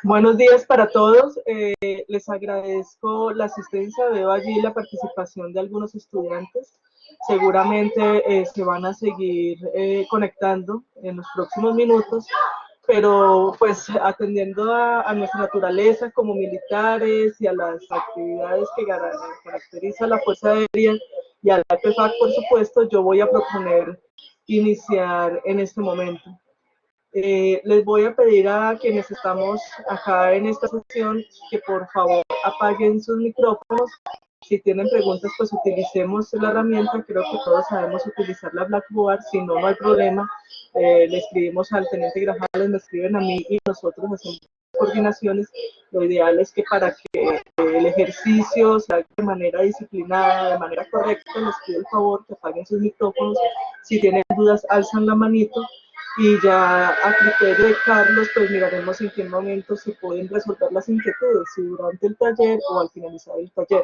Buenos días para todos. Les agradezco la asistencia. Veo allí la participación de algunos estudiantes. Seguramente se van a seguir conectando en los próximos minutos, pero pues atendiendo a nuestra naturaleza como militares y a las actividades que caracteriza la Fuerza Aérea y a la PFAC, por supuesto, yo voy a proponer iniciar en este momento. Les voy a pedir a quienes estamos acá en esta sesión que por favor apaguen sus micrófonos. Si tienen preguntas, pues utilicemos la herramienta. Creo que todos sabemos utilizar la Blackboard. Si no, no hay problema. Le escribimos al teniente Grajales, me escriben a mí y nosotros hacemos coordinaciones. Lo ideal es que para que el ejercicio se haga de manera disciplinada, de manera correcta, les pido el favor que apaguen sus micrófonos. Si tienen dudas, alzan la manito y ya a criterio de Carlos, pues miraremos en qué momento se pueden resolver las inquietudes, si durante el taller o al finalizar el taller.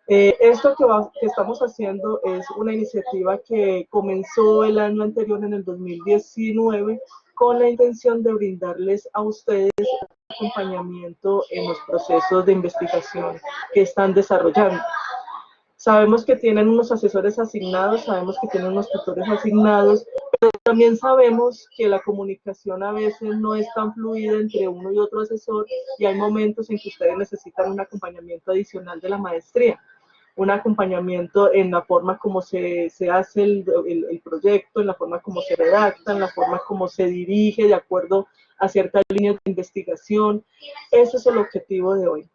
Esto que estamos haciendo es una iniciativa que comenzó el año anterior, en el 2019, con la intención de brindarles a ustedes acompañamiento en los procesos de investigación que están desarrollando. Sabemos que tienen unos asesores asignados, sabemos que tienen unos tutores asignados, pero también sabemos que la comunicación a veces no es tan fluida entre uno y otro asesor y hay momentos en que ustedes necesitan un acompañamiento adicional de la maestría, un acompañamiento en la forma como se hace el proyecto, en la forma como se redacta, en la forma como se dirige de acuerdo a ciertas líneas de investigación. Ese es el objetivo de hoy.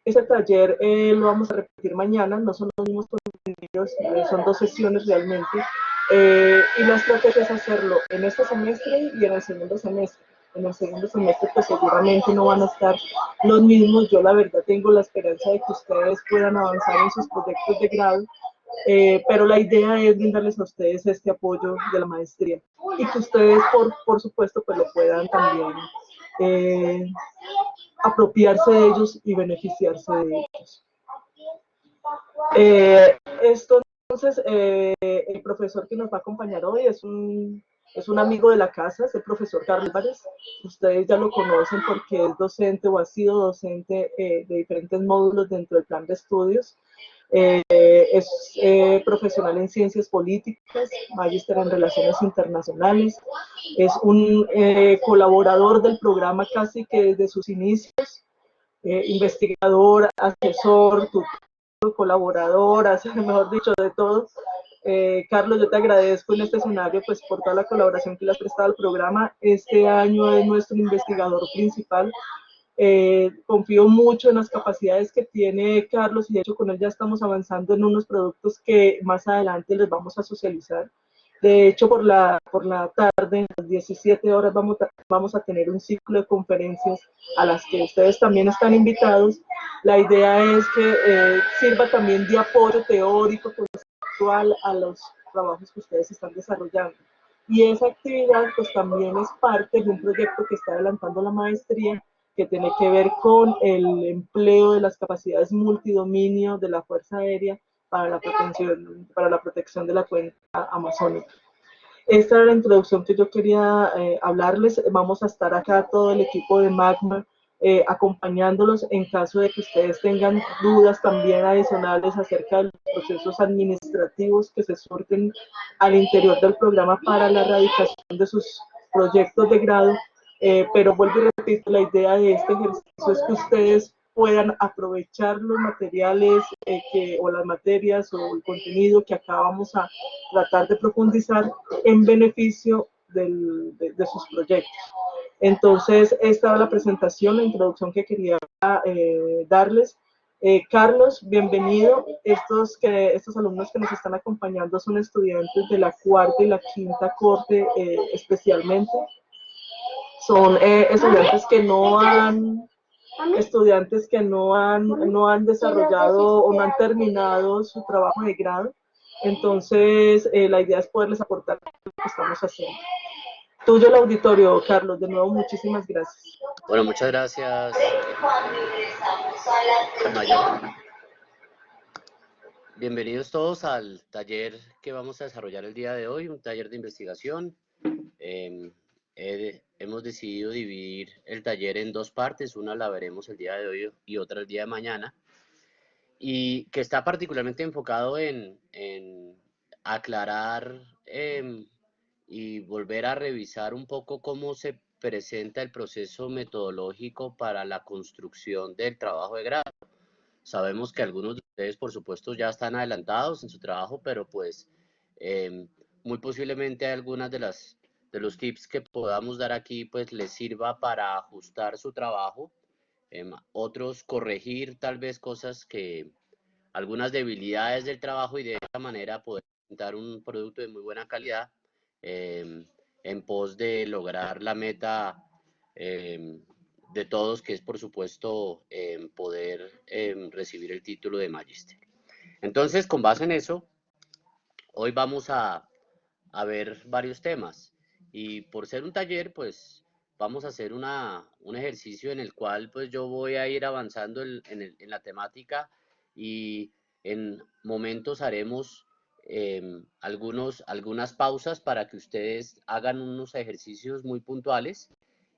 Este taller lo vamos a repetir mañana, no son los mismos contenidos, son 2 sesiones realmente, y la estrategia es hacerlo en este semestre y en el segundo semestre. En el segundo semestre pues seguramente no van a estar los mismos. Yo la verdad tengo la esperanza de que ustedes puedan avanzar en sus proyectos de grado, pero la idea es brindarles a ustedes este apoyo de la maestría y que ustedes por supuesto pues lo puedan también apropiarse de ellos y beneficiarse de ellos. Esto entonces, el profesor que nos va a acompañar hoy es un amigo de la casa, es el profesor Carlos Álvarez. Ustedes ya lo conocen porque es docente o ha sido docente de diferentes módulos dentro del plan de estudios. Es profesional en ciencias políticas, magíster en relaciones internacionales, es un colaborador del programa casi que desde sus inicios, investigador, asesor, tutor, colaborador, mejor dicho, de todo. Carlos, yo te agradezco en este escenario pues por toda la colaboración que le has prestado al programa. Este año es nuestro investigador principal. Confío mucho en las capacidades que tiene Carlos y de hecho con él ya estamos avanzando en unos productos que más adelante les vamos a socializar. De hecho, por la tarde, a las 17 horas, vamos a tener un ciclo de conferencias a las que ustedes también están invitados. La idea es que sirva también de apoyo teórico, conceptual a los trabajos que ustedes están desarrollando. Y esa actividad pues también es parte de un proyecto que está adelantando la maestría, que tiene que ver con el empleo de las capacidades multidominio de la Fuerza Aérea para la protección de la cuenca amazónica. Esta era la introducción que yo quería hablarles. Vamos a estar acá todo el equipo de Magma acompañándolos en caso de que ustedes tengan dudas también adicionales acerca de los procesos administrativos que se surten al interior del programa para la erradicación de sus proyectos de grado. Pero vuelvo y repito, la idea de este ejercicio es que ustedes puedan aprovechar los materiales o las materias o el contenido que acá vamos a tratar de profundizar en beneficio de sus proyectos. Entonces, esta es la presentación, la introducción que quería darles. Carlos, bienvenido. Estos alumnos que nos están acompañando son estudiantes de la cuarta y la quinta corte especialmente. Son estudiantes que no han desarrollado o no han terminado su trabajo de grado. Entonces, la idea es poderles aportar lo que estamos haciendo. Tuyo el auditorio, Carlos. De nuevo, muchísimas gracias. Bueno, muchas gracias, Maya. Bienvenidos todos al taller que vamos a desarrollar el día de hoy, un taller de investigación. hemos decidido dividir el taller en dos partes, una la veremos el día de hoy y otra el día de mañana, y que está particularmente enfocado en aclarar y volver a revisar un poco cómo se presenta el proceso metodológico para la construcción del trabajo de grado. Sabemos que algunos de ustedes, por supuesto, ya están adelantados en su trabajo, pero pues muy posiblemente algunas de los tips que podamos dar aquí pues les sirva para ajustar su trabajo, otros corregir tal vez cosas que, algunas debilidades del trabajo y de esta manera poder presentar un producto de muy buena calidad en pos de lograr la meta de todos, que es por supuesto poder recibir el título de Magister. Entonces, con base en eso, hoy vamos a ver varios temas y por ser un taller, pues vamos a hacer un ejercicio en el cual pues yo voy a ir avanzando en la temática y en momentos haremos algunas pausas para que ustedes hagan unos ejercicios muy puntuales.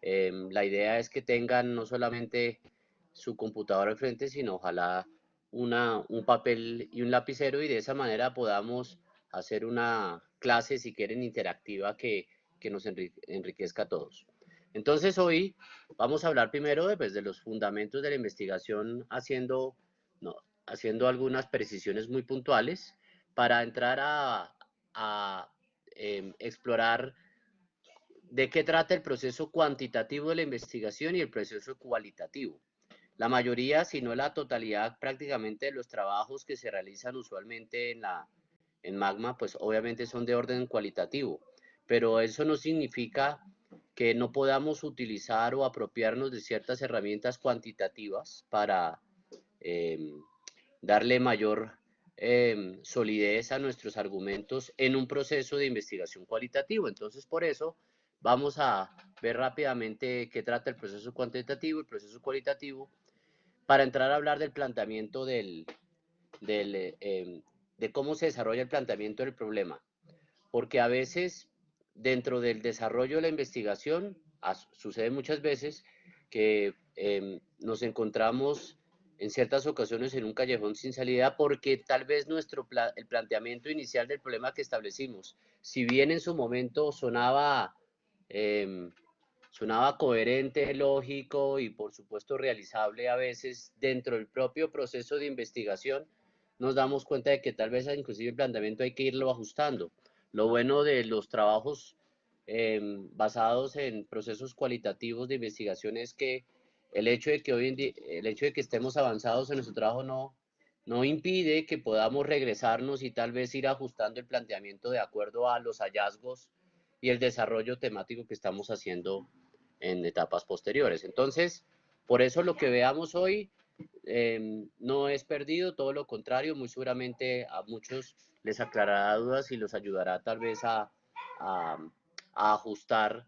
La idea es que tengan no solamente su computadora al frente, sino ojalá un papel y un lapicero y de esa manera podamos hacer una clase, si quieren, interactiva que nos enriquezca a todos. Entonces hoy vamos a hablar primero de los fundamentos de la investigación haciendo algunas precisiones muy puntuales para entrar a explorar de qué trata el proceso cuantitativo de la investigación y el proceso cualitativo. La mayoría, si no la totalidad prácticamente de los trabajos que se realizan usualmente en Magma, pues obviamente son de orden cualitativo, pero eso no significa que no podamos utilizar o apropiarnos de ciertas herramientas cuantitativas para eh, darle mayor solidez a nuestros argumentos en un proceso de investigación cualitativo. Entonces, por eso vamos a ver rápidamente qué trata el proceso cuantitativo, el proceso cualitativo, para entrar a hablar del planteamiento de cómo se desarrolla el planteamiento del problema. Porque a veces, dentro del desarrollo de la investigación, sucede muchas veces que nos encontramos en ciertas ocasiones en un callejón sin salida porque tal vez el planteamiento inicial del problema que establecimos, si bien en su momento sonaba coherente, lógico y por supuesto realizable a veces dentro del propio proceso de investigación, nos damos cuenta de que tal vez inclusive el planteamiento hay que irlo ajustando. Lo bueno de los trabajos basados en procesos cualitativos de investigación es que el hecho de que estemos avanzados en nuestro trabajo no impide que podamos regresarnos y tal vez ir ajustando el planteamiento de acuerdo a los hallazgos y el desarrollo temático que estamos haciendo en etapas posteriores. Entonces, por eso lo que veamos hoy no es perdido, todo lo contrario, muy seguramente a muchos les aclarará dudas y los ayudará tal vez a ajustar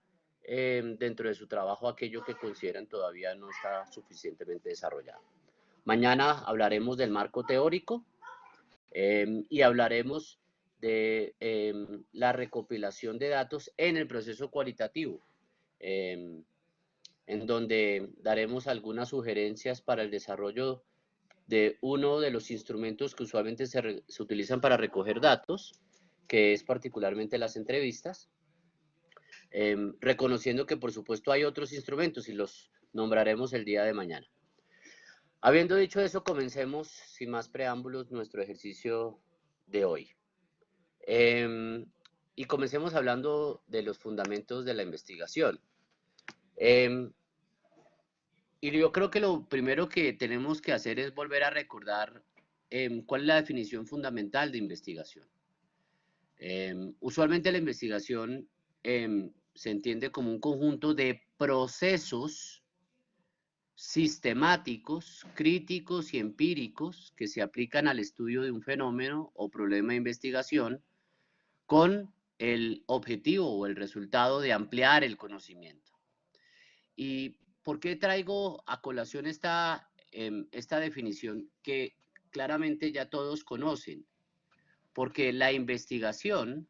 dentro de su trabajo aquello que consideran todavía no está suficientemente desarrollado. Mañana hablaremos del marco teórico y hablaremos de la recopilación de datos en el proceso cualitativo, en donde daremos algunas sugerencias para el desarrollo de uno de los instrumentos que usualmente se utilizan para recoger datos, que es particularmente las entrevistas, reconociendo que por supuesto hay otros instrumentos y los nombraremos el día de mañana. Habiendo dicho eso, comencemos sin más preámbulos nuestro ejercicio de hoy. Y comencemos hablando de los fundamentos de la investigación. Y yo creo que lo primero que tenemos que hacer es volver a recordar cuál es la definición fundamental de investigación. Usualmente la investigación se entiende como un conjunto de procesos sistemáticos, críticos y empíricos que se aplican al estudio de un fenómeno o problema de investigación con el objetivo o el resultado de ampliar el conocimiento. ¿Y por qué traigo a colación esta definición que claramente ya todos conocen? Porque la investigación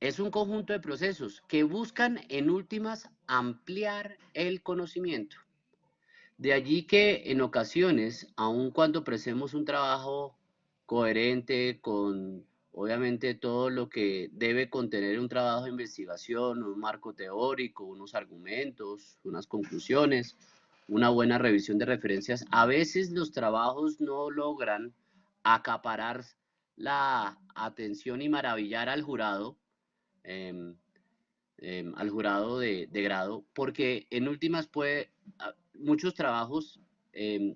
es un conjunto de procesos que buscan en últimas ampliar el conocimiento. De allí que en ocasiones, aun cuando presemos un trabajo coherente con obviamente todo lo que debe contener un trabajo de investigación, un marco teórico, unos argumentos, unas conclusiones, una buena revisión de referencias, a veces los trabajos no logran acaparar la atención y maravillar eh, al jurado de grado, porque en últimas muchos trabajos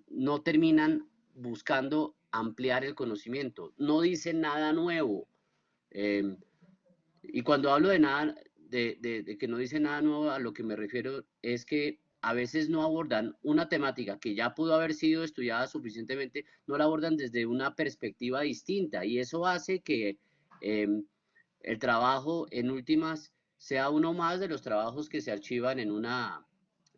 no terminan buscando ampliar el conocimiento, no dicen nada nuevo. eh, y cuando hablo de nada, de que no dicen nada nuevo, a lo que me refiero es que a veces no abordan una temática que ya pudo haber sido estudiada suficientemente, no la abordan desde una perspectiva distinta, y eso hace que el trabajo en últimas sea uno más de los trabajos que se archivan en una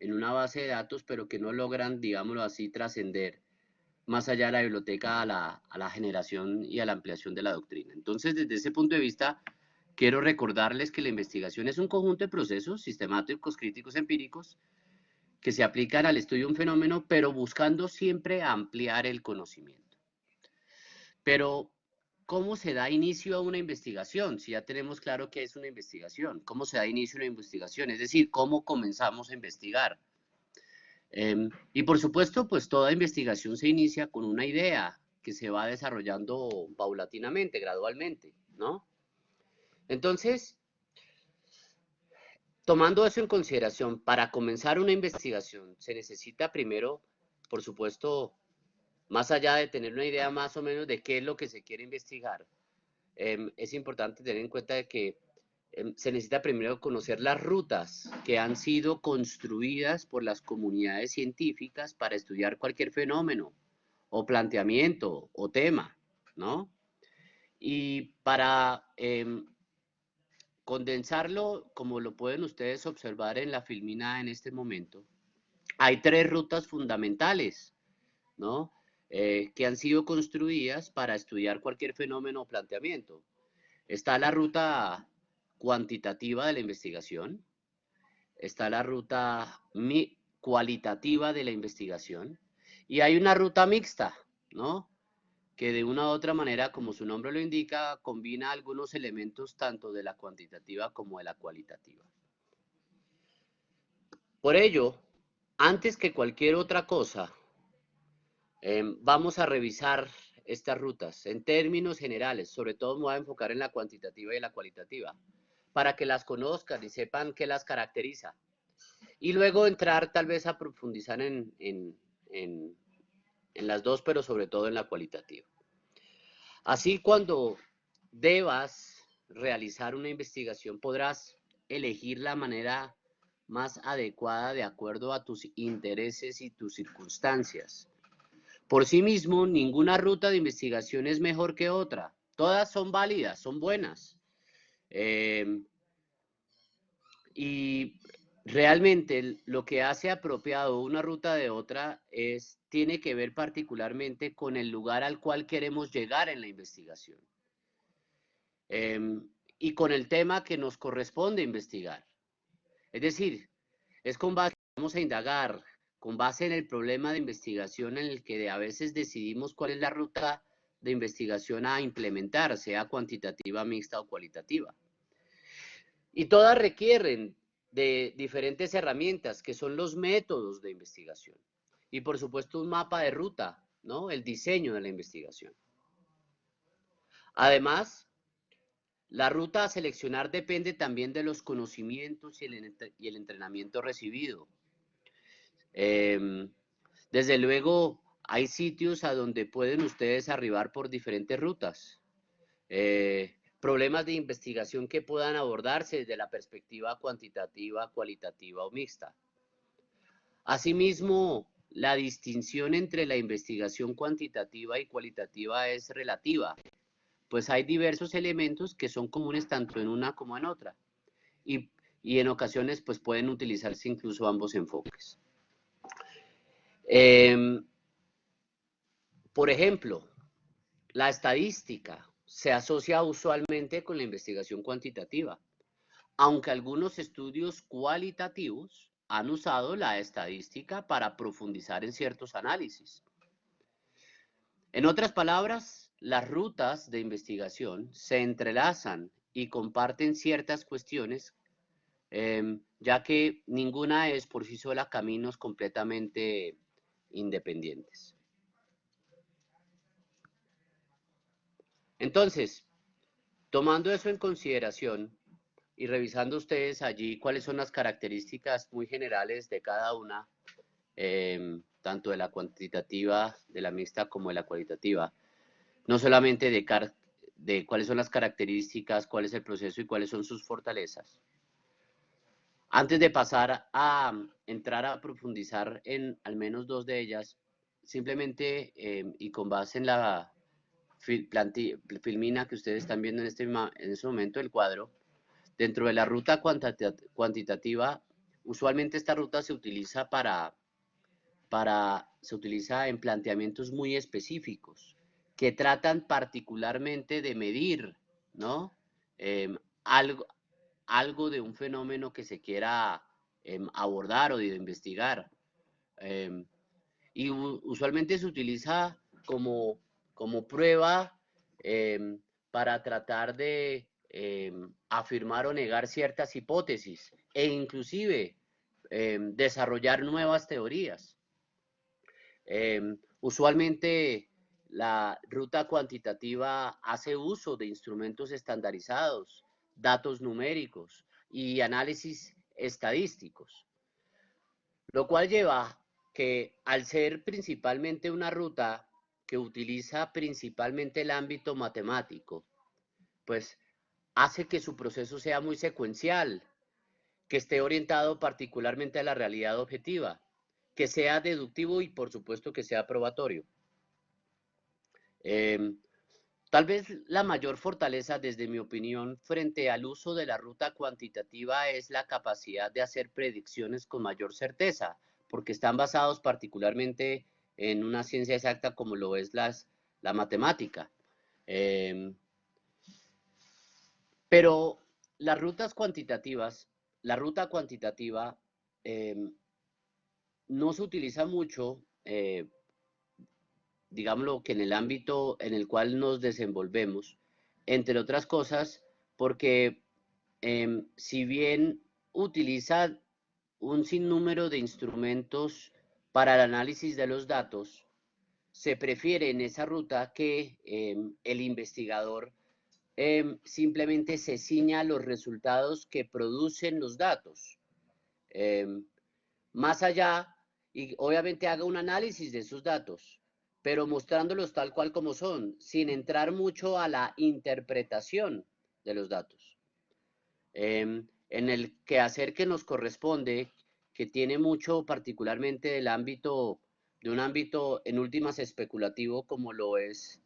base de datos, pero que no logran, digámoslo así, trascender más allá de la biblioteca a la generación y a la ampliación de la doctrina. Entonces, desde ese punto de vista, quiero recordarles que la investigación es un conjunto de procesos sistemáticos, críticos, empíricos, que se aplican al estudio de un fenómeno, pero buscando siempre ampliar el conocimiento. Pero, ¿cómo se da inicio a una investigación? Si ya tenemos claro qué es una investigación, ¿cómo se da inicio a una investigación? Es decir, ¿cómo comenzamos a investigar? Y por supuesto, pues toda investigación se inicia con una idea que se va desarrollando paulatinamente, gradualmente, ¿no? Entonces, tomando eso en consideración, para comenzar una investigación se necesita primero, por supuesto, más allá de tener una idea más o menos de qué es lo que se quiere investigar, es importante tener en cuenta de que se necesita primero conocer las rutas que han sido construidas por las comunidades científicas para estudiar cualquier fenómeno o planteamiento o tema, ¿no? Y para condensarlo, como lo pueden ustedes observar en la filmina en este momento, hay tres rutas fundamentales, ¿no? Que han sido construidas para estudiar cualquier fenómeno o planteamiento. Está la ruta cuantitativa de la investigación, está la ruta cualitativa de la investigación y hay una ruta mixta, ¿no? Que de una u otra manera, como su nombre lo indica, combina algunos elementos tanto de la cuantitativa como de la cualitativa. Por ello, antes que cualquier otra cosa, vamos a revisar estas rutas en términos generales, sobre todo me voy a enfocar en la cuantitativa y la cualitativa, para que las conozcan y sepan qué las caracteriza. Y luego entrar tal vez a profundizar en las dos, pero sobre todo en la cualitativa. Así, cuando debas realizar una investigación, podrás elegir la manera más adecuada de acuerdo a tus intereses y tus circunstancias. Por sí mismo, ninguna ruta de investigación es mejor que otra. Todas son válidas, son buenas. Y realmente lo que hace apropiado una ruta de otra tiene que ver particularmente con el lugar al cual queremos llegar en la investigación. Y con el tema que nos corresponde investigar. Es decir, es con base, vamos a indagar, con base en el problema de investigación en el que a veces decidimos cuál es la ruta de investigación a implementar, sea cuantitativa, mixta o cualitativa. Y todas requieren de diferentes herramientas, que son los métodos de investigación. Y por supuesto un mapa de ruta, ¿no? El diseño de la investigación. Además, la ruta a seleccionar depende también de los conocimientos y el entrenamiento recibido. Desde luego, hay sitios a donde pueden ustedes arribar por diferentes rutas. Problemas de investigación que puedan abordarse desde la perspectiva cuantitativa, cualitativa o mixta. Asimismo, la distinción entre la investigación cuantitativa y cualitativa es relativa, pues hay diversos elementos que son comunes tanto en una como en otra, y en ocasiones pues pueden utilizarse incluso ambos enfoques. Por ejemplo, la estadística, se asocia usualmente con la investigación cuantitativa, aunque algunos estudios cualitativos han usado la estadística para profundizar en ciertos análisis. En otras palabras, las rutas de investigación se entrelazan y comparten ciertas cuestiones, ya que ninguna es por sí sola caminos completamente independientes. Entonces, tomando eso en consideración y revisando ustedes allí cuáles son las características muy generales de cada una, tanto de la cuantitativa, de la mixta como de la cualitativa, no solamente de cuáles son las características, cuál es el proceso y cuáles son sus fortalezas. Antes de pasar a entrar a profundizar en al menos dos de ellas, simplemente y con base en la filmina que ustedes están viendo en este momento, el cuadro, dentro de la ruta cuantitativa, usualmente esta ruta se utiliza se utiliza en planteamientos muy específicos que tratan particularmente de medir, ¿no? Algo de un fenómeno que se quiera abordar o de investigar. Y usualmente se utiliza como prueba para tratar de afirmar o negar ciertas hipótesis e inclusive desarrollar nuevas teorías. Usualmente la ruta cuantitativa hace uso de instrumentos estandarizados, datos numéricos y análisis estadísticos, lo cual lleva que al ser principalmente una ruta que utiliza principalmente el ámbito matemático, pues hace que su proceso sea muy secuencial, que esté orientado particularmente a la realidad objetiva, que sea deductivo y por supuesto que sea probatorio. Tal vez la mayor fortaleza, desde mi opinión, frente al uso de la ruta cuantitativa es la capacidad de hacer predicciones con mayor certeza, porque están basados particularmente en una ciencia exacta como lo es la matemática. Pero las rutas cuantitativas, la ruta cuantitativa no se utiliza mucho, digámoslo, que en el ámbito en el cual nos desenvolvemos, entre otras cosas, porque si bien utiliza un sinnúmero de instrumentos para el análisis de los datos, se prefiere en esa ruta que el investigador simplemente se ciña a los resultados que producen los datos. Más allá, y obviamente haga un análisis de esos datos, pero mostrándolos tal cual como son, sin entrar mucho a la interpretación de los datos. En el quehacer que nos corresponde, que tiene mucho particularmente del ámbito, de un ámbito en últimas especulativo como lo es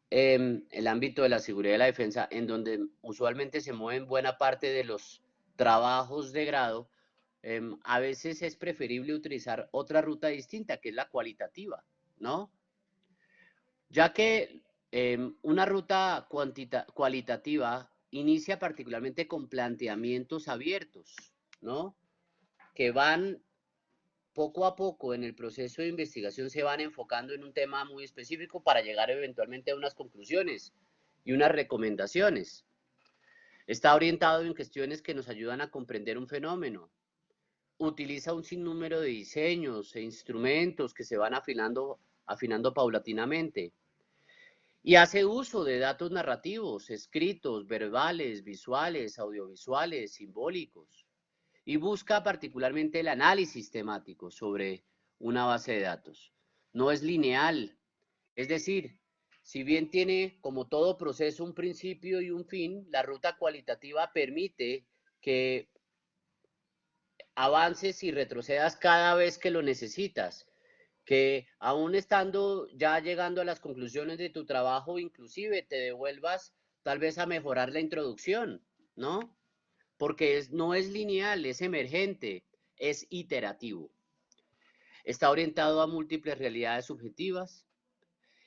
el ámbito de la seguridad y la defensa, en donde usualmente se mueven buena parte de los trabajos de grado, a veces es preferible utilizar otra ruta distinta, que es la cualitativa, ¿no? Ya que una ruta cualitativa inicia particularmente con planteamientos abiertos, ¿no? Que van poco a poco en el proceso de investigación, se van enfocando en un tema muy específico para llegar eventualmente a unas conclusiones y unas recomendaciones. Está orientado en cuestiones que nos ayudan a comprender un fenómeno. Utiliza un sinnúmero de diseños e instrumentos que se van afinando paulatinamente. Y hace uso de datos narrativos, escritos, verbales, visuales, audiovisuales, simbólicos. Y busca particularmente el análisis temático sobre una base de datos. No es lineal, es decir, si bien tiene como todo proceso un principio y un fin, la ruta cualitativa permite que avances y retrocedas cada vez que lo necesitas, que aún estando ya llegando a las conclusiones de tu trabajo, inclusive te devuelvas tal vez a mejorar la introducción, ¿no? Porque no es lineal, es emergente, es iterativo. Está orientado a múltiples realidades subjetivas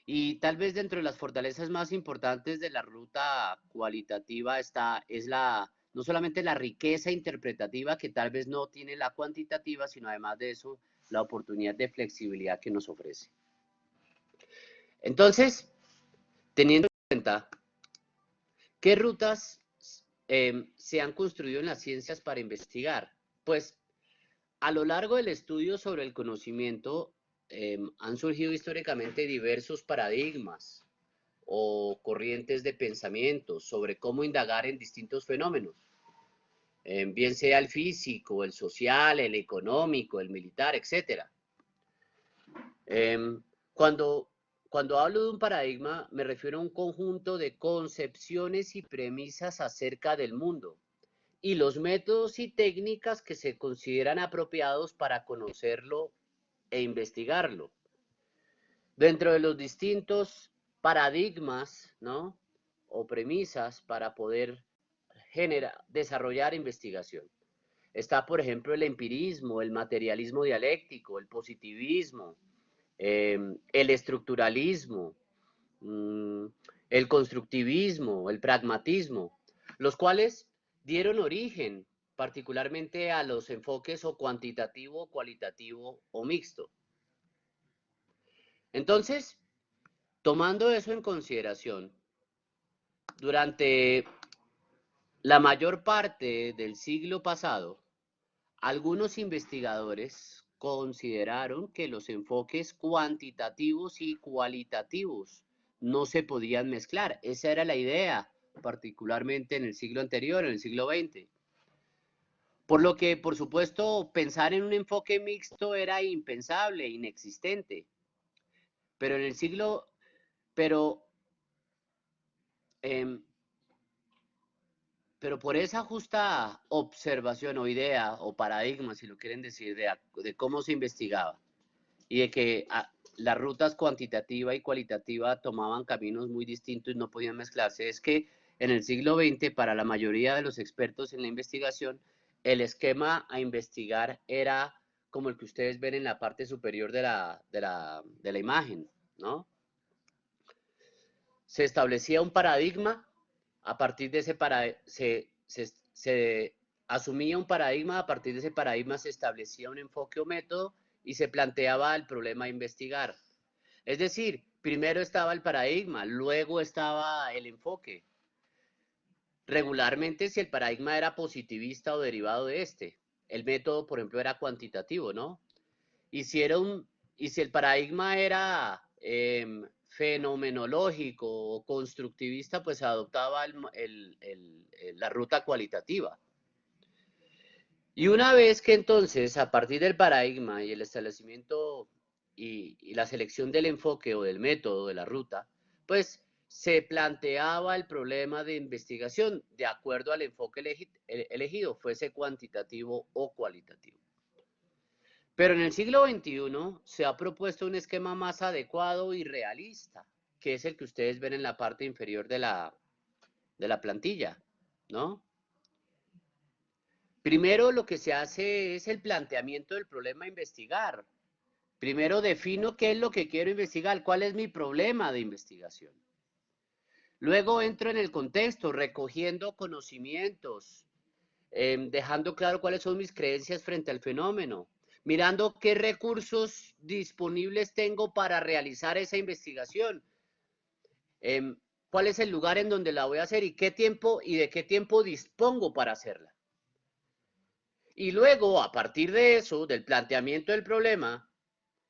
Y tal vez dentro de las fortalezas más importantes de la ruta cualitativa no solamente la riqueza interpretativa que tal vez no tiene la cuantitativa, sino además de eso, la oportunidad de flexibilidad que nos ofrece. Entonces, teniendo en cuenta qué rutas se han construido en las ciencias para investigar, pues a lo largo del estudio sobre el conocimiento han surgido históricamente diversos paradigmas o corrientes de pensamiento sobre cómo indagar en distintos fenómenos, bien sea el físico, el social, el económico, el militar, etc. Cuando, cuando hablo de un paradigma, me refiero a un conjunto de concepciones y premisas acerca del mundo y los métodos y técnicas que se consideran apropiados para conocerlo e investigarlo. Dentro de los distintos paradigmas, ¿no? O premisas para poder desarrollar investigación. Está, por ejemplo, el empirismo, el materialismo dialéctico, el positivismo, el estructuralismo, el constructivismo, el pragmatismo, los cuales dieron origen particularmente a los enfoques o cuantitativo, cualitativo o mixto. Entonces, tomando eso en consideración, durante la mayor parte del siglo pasado, algunos investigadores consideraron que los enfoques cuantitativos y cualitativos no se podían mezclar. Esa era la idea, particularmente en el siglo anterior, en el siglo XX. Por lo que, por supuesto, pensar en un enfoque mixto era impensable, inexistente. Pero en el siglo, pero, eh, pero por esa justa observación o idea o paradigma, si lo quieren decir, de cómo se investigaba y de que las rutas cuantitativa y cualitativa tomaban caminos muy distintos y no podían mezclarse, es que en el siglo XX, para la mayoría de los expertos en la investigación, el esquema a investigar era como el que ustedes ven en la parte superior de la imagen, ¿no? Se establecía un paradigma, a partir de ese paradigma se asumía un paradigma, a partir de ese paradigma se establecía un enfoque o método y se planteaba el problema a investigar. Es decir, primero estaba el paradigma, luego estaba el enfoque. Regularmente, si el paradigma era positivista o derivado de este, el método, por ejemplo, era cuantitativo, ¿no? Y si, y si el paradigma era fenomenológico o constructivista, pues adoptaba la ruta cualitativa. Y una vez que entonces, a partir del paradigma y el establecimiento y la selección del enfoque o del método de la ruta, pues se planteaba el problema de investigación de acuerdo al enfoque elegido, fuese cuantitativo o cualitativo. Pero en el siglo XXI se ha propuesto un esquema más adecuado y realista, que es el que ustedes ven en la parte inferior de la plantilla, ¿no? Primero lo que se hace es el planteamiento del problema a investigar. Primero defino qué es lo que quiero investigar, cuál es mi problema de investigación. Luego entro en el contexto, recogiendo conocimientos, dejando claro cuáles son mis creencias frente al fenómeno, mirando qué recursos disponibles tengo para realizar esa investigación, cuál es el lugar en donde la voy a hacer y qué tiempo y de qué tiempo dispongo para hacerla. Y luego, a partir de eso, del planteamiento del problema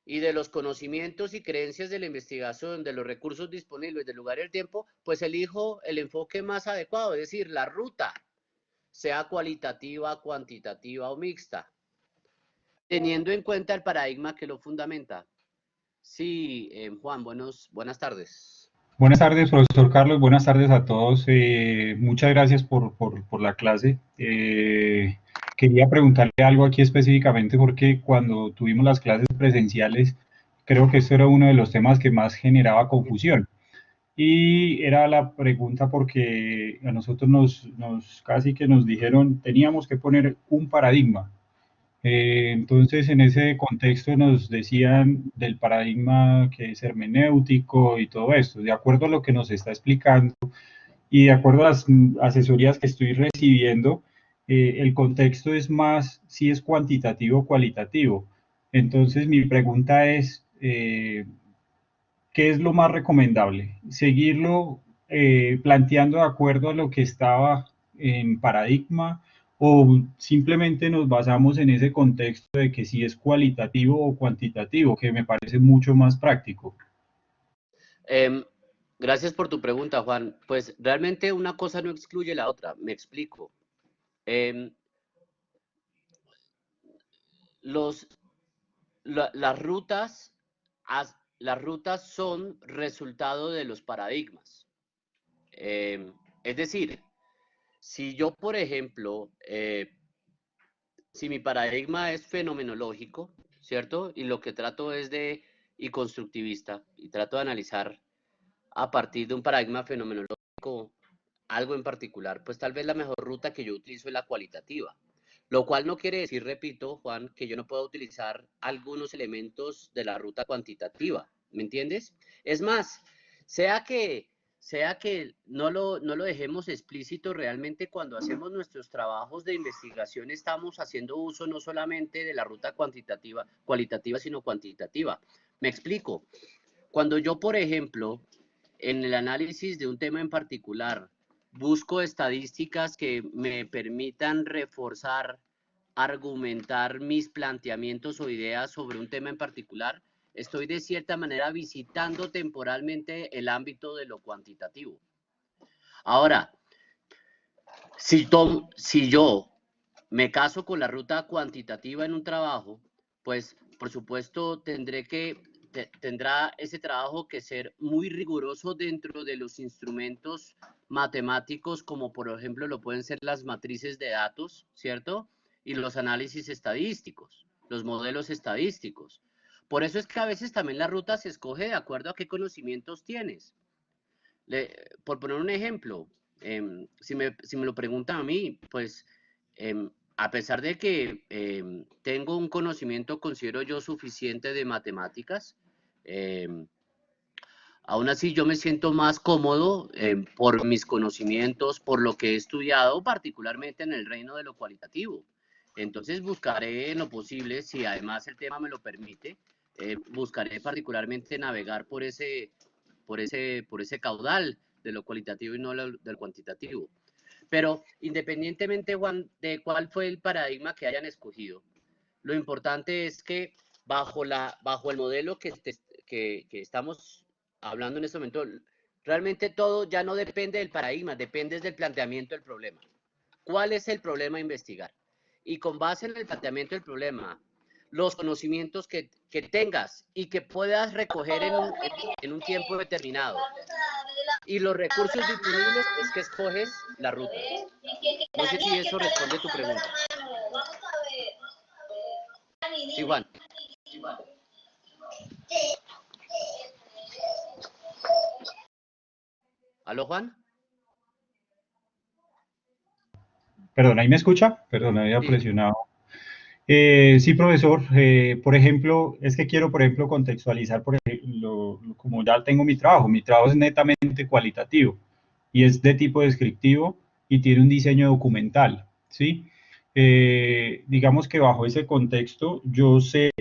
y de los conocimientos y creencias de la investigación, de los recursos disponibles, del lugar y el tiempo, pues elijo el enfoque más adecuado, es decir, la ruta, sea cualitativa, cuantitativa o mixta, teniendo en cuenta el paradigma que lo fundamenta. Sí, Juan, buenas tardes. Buenas tardes, profesor Carlos. Buenas tardes a todos. Muchas gracias por la clase. Quería preguntarle algo aquí específicamente porque cuando tuvimos las clases presenciales, creo que esto era uno de los temas que más generaba confusión. Y era la pregunta porque a nosotros casi que nos dijeron teníamos que poner un paradigma. Entonces, en ese contexto nos decían del paradigma que es hermenéutico y todo esto. De acuerdo a lo que nos está explicando y de acuerdo a las asesorías que estoy recibiendo, el contexto es más si es cuantitativo o cualitativo. Entonces, mi pregunta es, ¿qué es lo más recomendable? ¿Seguirlo planteando de acuerdo a lo que estaba en paradigma o simplemente nos basamos en ese contexto de que si es cualitativo o cuantitativo, que me parece mucho más práctico? Em, Gracias por tu pregunta, Juan. Pues realmente una cosa no excluye la otra. Me explico. Em, los, las rutas, las rutas son resultado de los paradigmas. Es decir, si yo, por ejemplo, si mi paradigma es fenomenológico, ¿cierto? Y lo que trato es y constructivista, y trato de analizar a partir de un paradigma fenomenológico algo en particular, pues tal vez la mejor ruta que yo utilizo es la cualitativa. Lo cual no quiere decir, repito, Juan, que yo no pueda utilizar algunos elementos de la ruta cuantitativa, ¿me entiendes? Es más, sea que, sea que no lo dejemos explícito, realmente cuando hacemos nuestros trabajos de investigación estamos haciendo uso no solamente de la ruta cuantitativa, cualitativa, sino cuantitativa. Me explico. Cuando yo, por ejemplo, en el análisis de un tema en particular, busco estadísticas que me permitan reforzar, argumentar mis planteamientos o ideas sobre un tema en particular, estoy de cierta manera visitando temporalmente el ámbito de lo cuantitativo. Ahora, si yo me caso con la ruta cuantitativa en un trabajo, pues por supuesto tendrá ese trabajo que ser muy riguroso dentro de los instrumentos matemáticos, como por ejemplo lo pueden ser las matrices de datos, ¿cierto? Y los análisis estadísticos, los modelos estadísticos. Por eso es que a veces también la ruta se escoge de acuerdo a qué conocimientos tienes. Por poner un ejemplo, si me lo preguntan a mí, pues a pesar de que tengo un conocimiento, considero yo, suficiente de matemáticas, aún así yo me siento más cómodo por mis conocimientos, por lo que he estudiado, particularmente en el reino de lo cualitativo. Entonces buscaré en lo posible, si además el tema me lo permite, buscaré particularmente navegar por ese caudal de lo cualitativo y no del cuantitativo. Pero independientemente, Juan, de cuál fue el paradigma que hayan escogido, lo importante es que bajo el modelo que estamos hablando en este momento, realmente todo ya no depende del paradigma, depende del planteamiento del problema. ¿Cuál es el problema a investigar? Y con base en el planteamiento del problema, los conocimientos que tengas y que puedas recoger en un tiempo determinado y los recursos disponibles es que escoges la ruta. No sé si eso responde a tu pregunta. Sí, Juan. ¿Aló, Juan? Perdón, ¿ahí me escucha? Perdón, había Sí. presionado. Sí, profesor. Por ejemplo, es que quiero, por ejemplo, contextualizar, por ejemplo, como ya tengo mi trabajo es netamente cualitativo y es de tipo descriptivo y tiene un diseño documental, ¿sí? Digamos que bajo ese contexto, yo sé,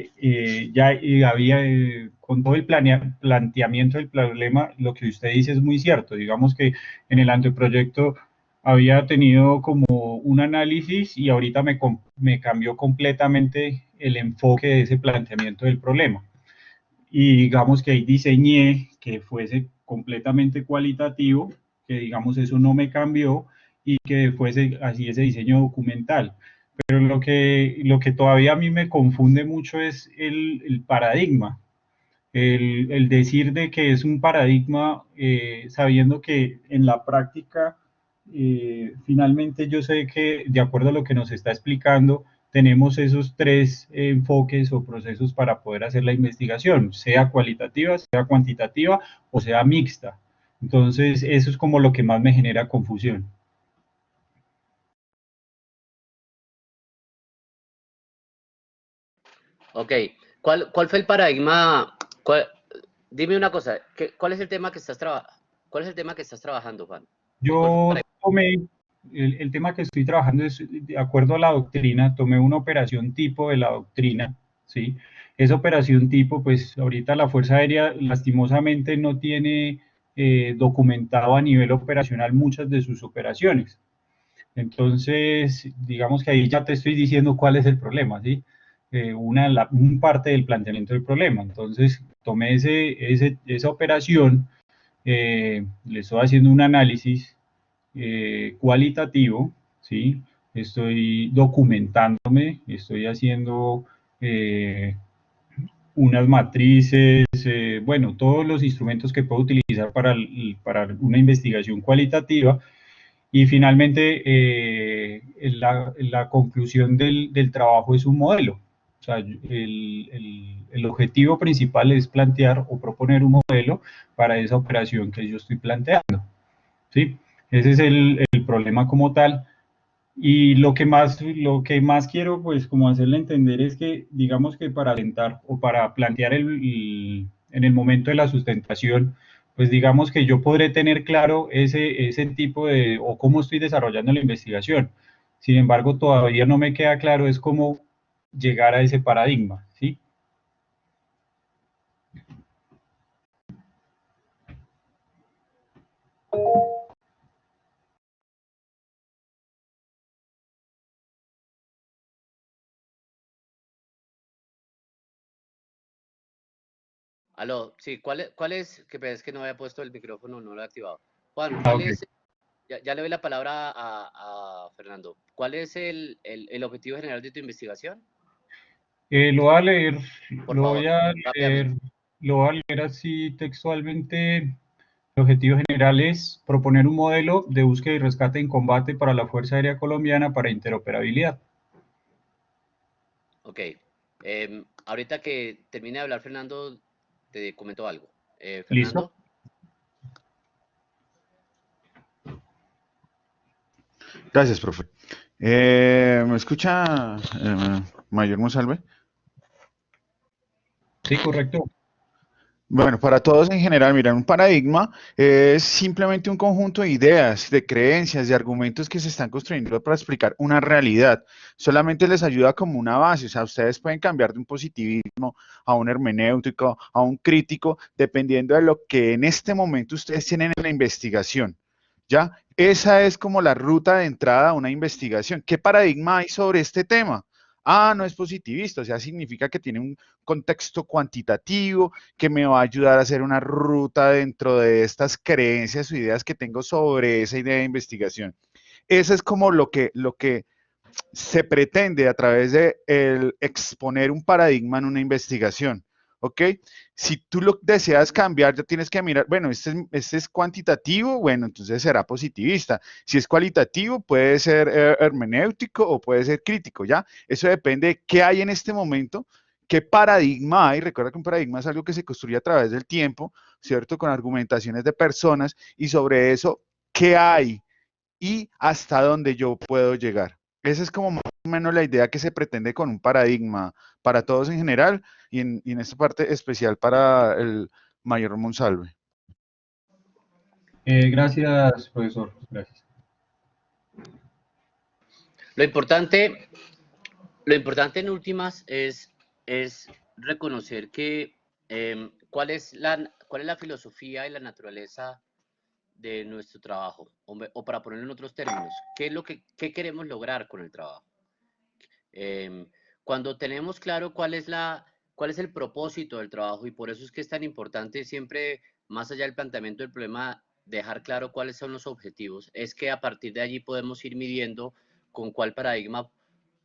ya había, con todo el planteamiento del problema, lo que usted dice es muy cierto. Digamos que en el anteproyecto había tenido como un análisis y ahorita me cambió completamente el enfoque de ese planteamiento del problema. Y digamos que ahí diseñé que fuese completamente cualitativo, que digamos eso no me cambió y que fuese así ese diseño documental. Pero lo que todavía a mí me confunde mucho es el paradigma, el decir de que es un paradigma sabiendo que en la práctica finalmente yo sé que de acuerdo a lo que nos está explicando tenemos esos tres enfoques o procesos para poder hacer la investigación, sea cualitativa, sea cuantitativa o sea mixta. Entonces eso es como lo que más me genera confusión. Ok, ¿cuál fue el paradigma? Dime una cosa, ¿cuál es el tema que cuál es el tema que estás trabajando, Juan? ¿Cuál fue el Yo paradigma? tomé, el tema que estoy trabajando es, de acuerdo a la doctrina, tomé una operación tipo de la doctrina, ¿sí? Esa operación tipo, pues ahorita la Fuerza Aérea lastimosamente no tiene documentado a nivel operacional muchas de sus operaciones. Entonces, digamos que ahí ya te estoy diciendo cuál es el problema, ¿sí? Un parte del planteamiento del problema. Entonces, tomé esa operación, le estoy haciendo un análisis cualitativo, ¿sí? Estoy documentándome, estoy haciendo unas matrices, bueno, todos los instrumentos que puedo utilizar para una investigación cualitativa y finalmente, la conclusión del trabajo es un modelo. O sea, el objetivo principal es plantear o proponer un modelo para esa operación que yo estoy planteando. ¿Sí? Ese es el problema como tal. Y lo que más quiero, pues, como hacerle entender es que, digamos que para alentar o para plantear en el momento de la sustentación, pues digamos que yo podré tener claro ese tipo de, o cómo estoy desarrollando la investigación. Sin embargo, todavía no me queda claro es cómo llegar a ese paradigma, ¿sí? Aló, sí, ¿cuál es? Que es que no había puesto el micrófono, no lo he activado. Juan, Ah, ¿cuál ok. es? Ya le doy la palabra a Fernando. ¿Cuál es el objetivo general de tu investigación? Lo voy a leer, Por lo voy favor, a leer, rápidamente. lo voy a leer así textualmente. El objetivo general es proponer un modelo de búsqueda y rescate en combate para la Fuerza Aérea Colombiana para interoperabilidad. Ok. Ahorita que termine de hablar Fernando, te comento algo. ¿Listo? Fernando, Gracias, profe. ¿Me escucha, Mayor Monsalve? Sí, correcto. Bueno, para todos en general, mira, un paradigma es simplemente un conjunto de ideas, de creencias, de argumentos que se están construyendo para explicar una realidad. Solamente les ayuda como una base, o sea, ustedes pueden cambiar de un positivismo a un hermenéutico, a un crítico, dependiendo de lo que en este momento ustedes tienen en la investigación. ¿Ya? Esa es como la ruta de entrada a una investigación. ¿Qué paradigma hay sobre este tema? Ah, no es positivista, o sea, significa que tiene un contexto cuantitativo, que me va a ayudar a hacer una ruta dentro de estas creencias o ideas que tengo sobre esa idea de investigación. Eso es como lo que se pretende a través de el exponer un paradigma en una investigación. ¿Ok? Si tú lo deseas cambiar, ya tienes que mirar, bueno, este es cuantitativo, bueno, entonces será positivista. Si es cualitativo, puede ser hermenéutico o puede ser crítico, ¿ya? Eso depende de qué hay en este momento, qué paradigma hay. Recuerda que un paradigma es algo que se construye a través del tiempo, ¿cierto? Con argumentaciones de personas y sobre eso, ¿qué hay? Y hasta dónde yo puedo llegar. Esa es como más o menos la idea que se pretende con un paradigma para todos en general y en esta parte especial para el mayor Monsalve. Gracias, profesor. Gracias. lo importante, lo importante en últimas es reconocer que cuál es la filosofía y la naturaleza de nuestro trabajo, o para ponerlo en otros términos, qué queremos lograr con el trabajo. Em, Cuando tenemos claro cuál es el propósito del trabajo, y por eso es que es tan importante siempre, más allá del planteamiento del problema, dejar claro cuáles son los objetivos, es que a partir de allí podemos ir midiendo con cuál paradigma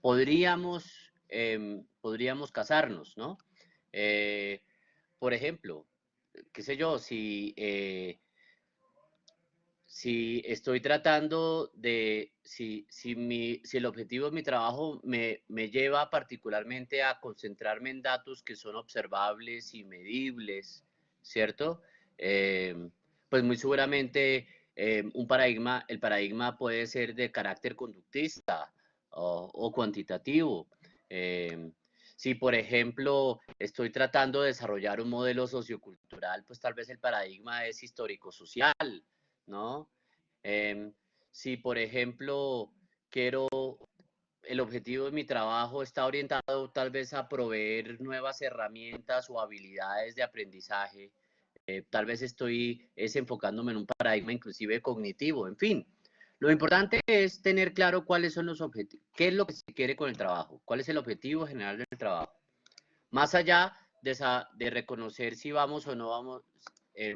podríamos casarnos, ¿no? Eh, por ejemplo, qué sé yo, si estoy tratando si el objetivo de mi trabajo me lleva particularmente a concentrarme en datos que son observables y medibles, ¿cierto? Eh, pues muy seguramente el paradigma puede ser de carácter conductista o cuantitativo. Eh, Si, por ejemplo, estoy tratando de desarrollar un modelo sociocultural, pues tal vez el paradigma es histórico-social, ¿no? Em, si, por ejemplo, quiero, el objetivo de mi trabajo está orientado tal vez a proveer nuevas herramientas o habilidades de aprendizaje, tal vez estoy enfocándome en un paradigma inclusive cognitivo, en fin. Lo importante es tener claro cuáles son los objetivos, qué es lo que se quiere con el trabajo, cuál es el objetivo general del trabajo. Más allá de reconocer si vamos o no vamos,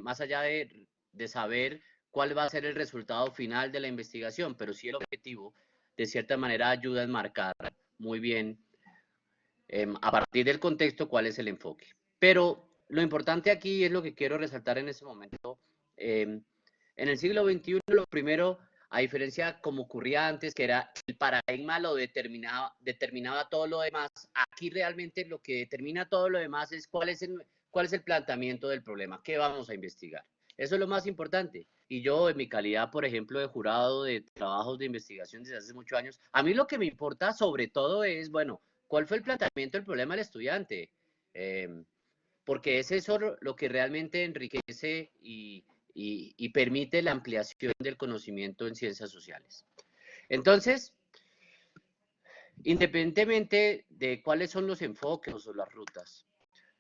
más allá de saber cuál va a ser el resultado final de la investigación, pero sí el objetivo, de cierta manera, ayuda a enmarcar muy bien, a partir del contexto, cuál es el enfoque. Pero lo importante aquí es lo que quiero resaltar en este momento. En el siglo XXI, lo primero, a diferencia como ocurría antes, que era el paradigma lo determinaba todo lo demás, aquí realmente lo que determina todo lo demás es cuál es el planteamiento del problema, qué vamos a investigar. Eso es lo más importante. Y yo, en mi calidad, por ejemplo, de jurado de trabajos de investigación desde hace muchos años, a mí lo que me importa sobre todo es, bueno, ¿cuál fue el planteamiento del problema del estudiante? Porque es eso lo que realmente enriquece y permite la ampliación del conocimiento en ciencias sociales. Entonces, independientemente de cuáles son los enfoques o las rutas,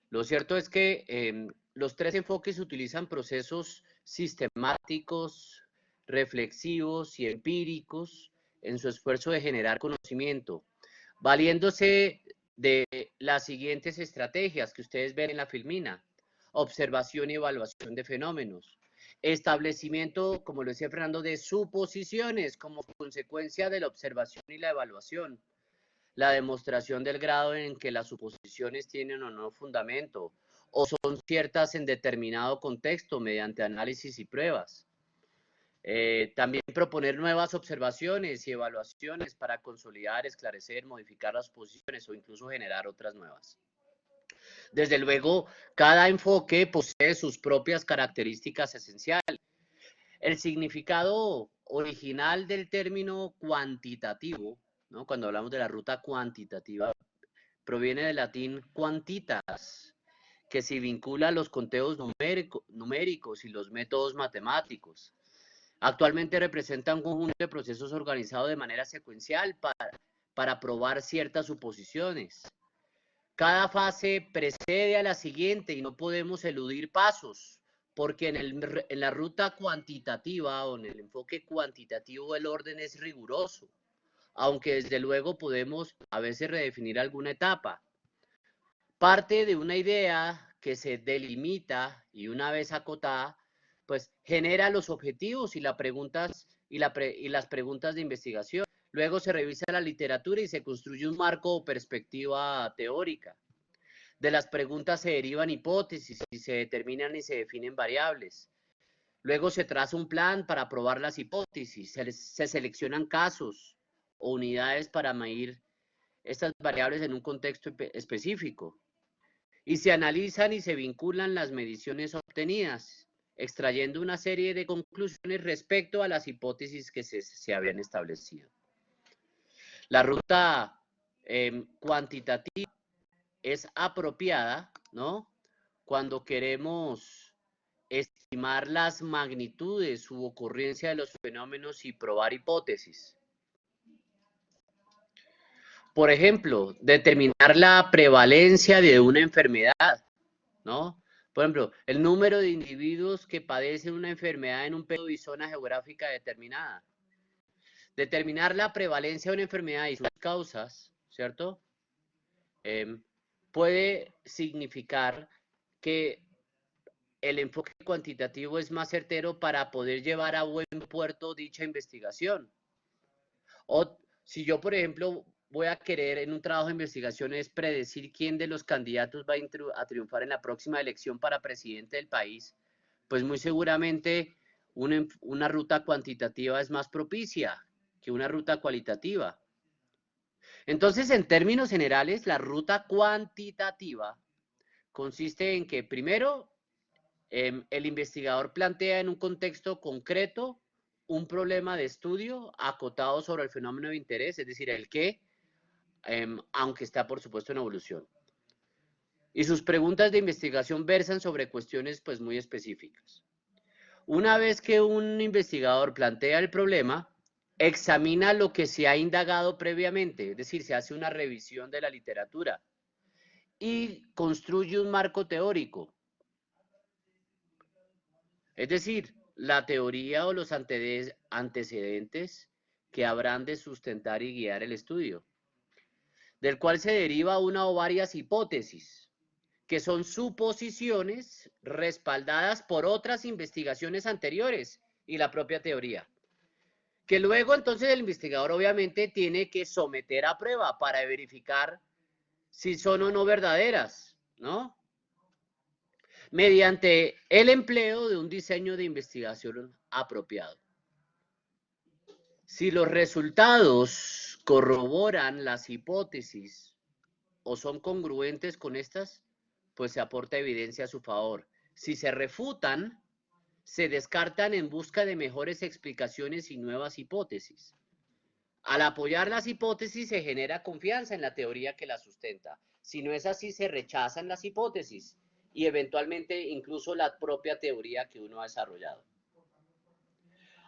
lo cierto es que los tres enfoques utilizan procesos sistemáticos, reflexivos y empíricos en su esfuerzo de generar conocimiento, valiéndose de las siguientes estrategias que ustedes ven en la filmina: observación y evaluación de fenómenos, establecimiento, como lo decía Fernando, de suposiciones como consecuencia de la observación y la evaluación, la demostración del grado en que las suposiciones tienen o no fundamento, o son ciertas en determinado contexto mediante análisis y pruebas. También proponer nuevas observaciones y evaluaciones para consolidar, esclarecer, modificar las posiciones o incluso generar otras nuevas. Desde luego, cada enfoque posee sus propias características esenciales. El significado original del término cuantitativo, ¿no? Cuando hablamos de la ruta cuantitativa, proviene del latín quantitas, que se vincula a los conteos numéricos y los métodos matemáticos. Actualmente representa un conjunto de procesos organizados de manera secuencial para probar ciertas suposiciones. Cada fase precede a la siguiente y no podemos eludir pasos, porque en la ruta cuantitativa o en el enfoque cuantitativo el orden es riguroso, aunque desde luego podemos a veces redefinir alguna etapa. Parte de una idea que se delimita y una vez acotada, pues genera los objetivos y las preguntas de investigación. Luego se revisa la literatura y se construye un marco o perspectiva teórica. De las preguntas se derivan hipótesis y se determinan y se definen variables. Luego se traza un plan para probar las hipótesis, se seleccionan casos o unidades para medir estas variables en un contexto específico. Y se analizan y se vinculan las mediciones obtenidas, extrayendo una serie de conclusiones respecto a las hipótesis que se habían establecido. La ruta cuantitativa es apropiada, ¿no?, cuando queremos estimar las magnitudes u ocurrencia de los fenómenos y probar hipótesis. Por ejemplo, determinar la prevalencia de una enfermedad, ¿no? Por ejemplo, el número de individuos que padecen una enfermedad en un periodo y zona geográfica determinada. Determinar la prevalencia de una enfermedad y sus causas, ¿cierto? Puede significar que el enfoque cuantitativo es más certero para poder llevar a buen puerto dicha investigación. O si yo, por ejemplo, voy a querer en un trabajo de investigación es predecir quién de los candidatos va a triunfar en la próxima elección para presidente del país, pues muy seguramente una ruta cuantitativa es más propicia que una ruta cualitativa. Entonces, en términos generales, la ruta cuantitativa consiste en que, primero, el investigador plantea en un contexto concreto un problema de estudio acotado sobre el fenómeno de interés, es decir, el qué, aunque está por supuesto en evolución. Y sus preguntas de investigación versan sobre cuestiones pues muy específicas. Una vez que un investigador plantea el problema, examina lo que se ha indagado previamente, es decir, se hace una revisión de la literatura y construye un marco teórico. Es decir, la teoría o los antecedentes que habrán de sustentar y guiar el estudio, del cual se deriva una o varias hipótesis, que son suposiciones respaldadas por otras investigaciones anteriores y la propia teoría, que luego entonces el investigador obviamente tiene que someter a prueba para verificar si son o no verdaderas, ¿no? Mediante el empleo de un diseño de investigación apropiado. Si los resultados corroboran las hipótesis o son congruentes con estas, pues se aporta evidencia a su favor. Si se refutan, se descartan en busca de mejores explicaciones y nuevas hipótesis. Al apoyar las hipótesis se genera confianza en la teoría que las sustenta. Si no es así, se rechazan las hipótesis y eventualmente incluso la propia teoría que uno ha desarrollado.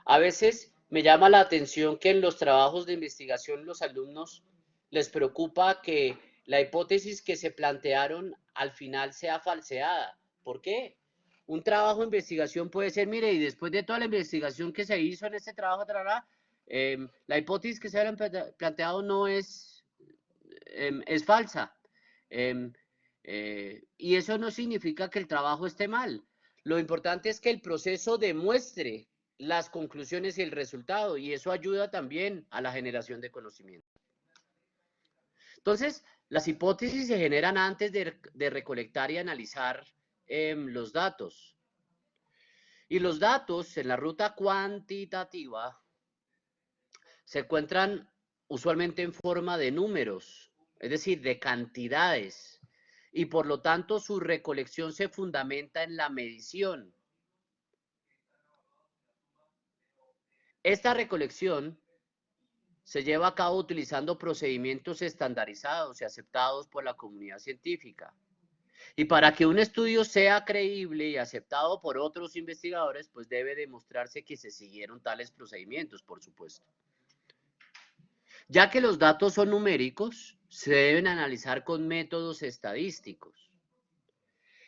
A veces me llama la atención que en los trabajos de investigación los alumnos les preocupa que la hipótesis que se plantearon al final sea falseada. ¿Por qué? Un trabajo de investigación puede ser, mire, y después de toda la investigación que se hizo en este trabajo, la hipótesis que se ha planteado no es falsa. Y eso no significa que el trabajo esté mal. Lo importante es que el proceso demuestre las conclusiones y el resultado, y eso ayuda también a la generación de conocimiento. Entonces, las hipótesis se generan antes de recolectar y analizar los datos. Y los datos en la ruta cuantitativa se encuentran usualmente en forma de números, es decir, de cantidades, y por lo tanto su recolección se fundamenta en la medición. Esta recolección se lleva a cabo utilizando procedimientos estandarizados y aceptados por la comunidad científica. Y para que un estudio sea creíble y aceptado por otros investigadores, pues debe demostrarse que se siguieron tales procedimientos, por supuesto. Ya que los datos son numéricos, se deben analizar con métodos estadísticos.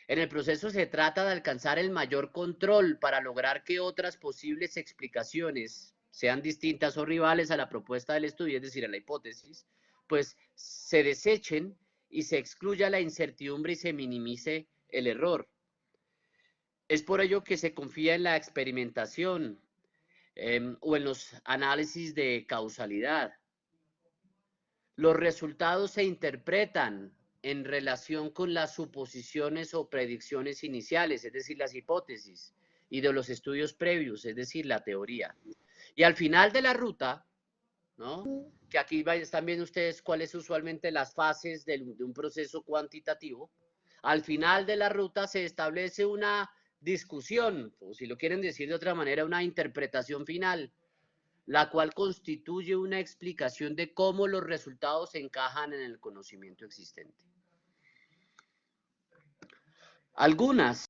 En el proceso se trata de alcanzar el mayor control para lograr que otras posibles explicaciones, sean distintas o rivales a la propuesta del estudio, es decir, a la hipótesis, pues se desechen y se excluya la incertidumbre y se minimice el error. Es por ello que se confía en la experimentación o en los análisis de causalidad. Los resultados se interpretan en relación con las suposiciones o predicciones iniciales, es decir, las hipótesis, y de los estudios previos, es decir, la teoría. Y al final de la ruta, ¿no? Que aquí están viendo ustedes cuáles son usualmente las fases de un proceso cuantitativo. Al final de la ruta se establece una discusión, o si lo quieren decir de otra manera, una interpretación final, la cual constituye una explicación de cómo los resultados encajan en el conocimiento existente. Algunas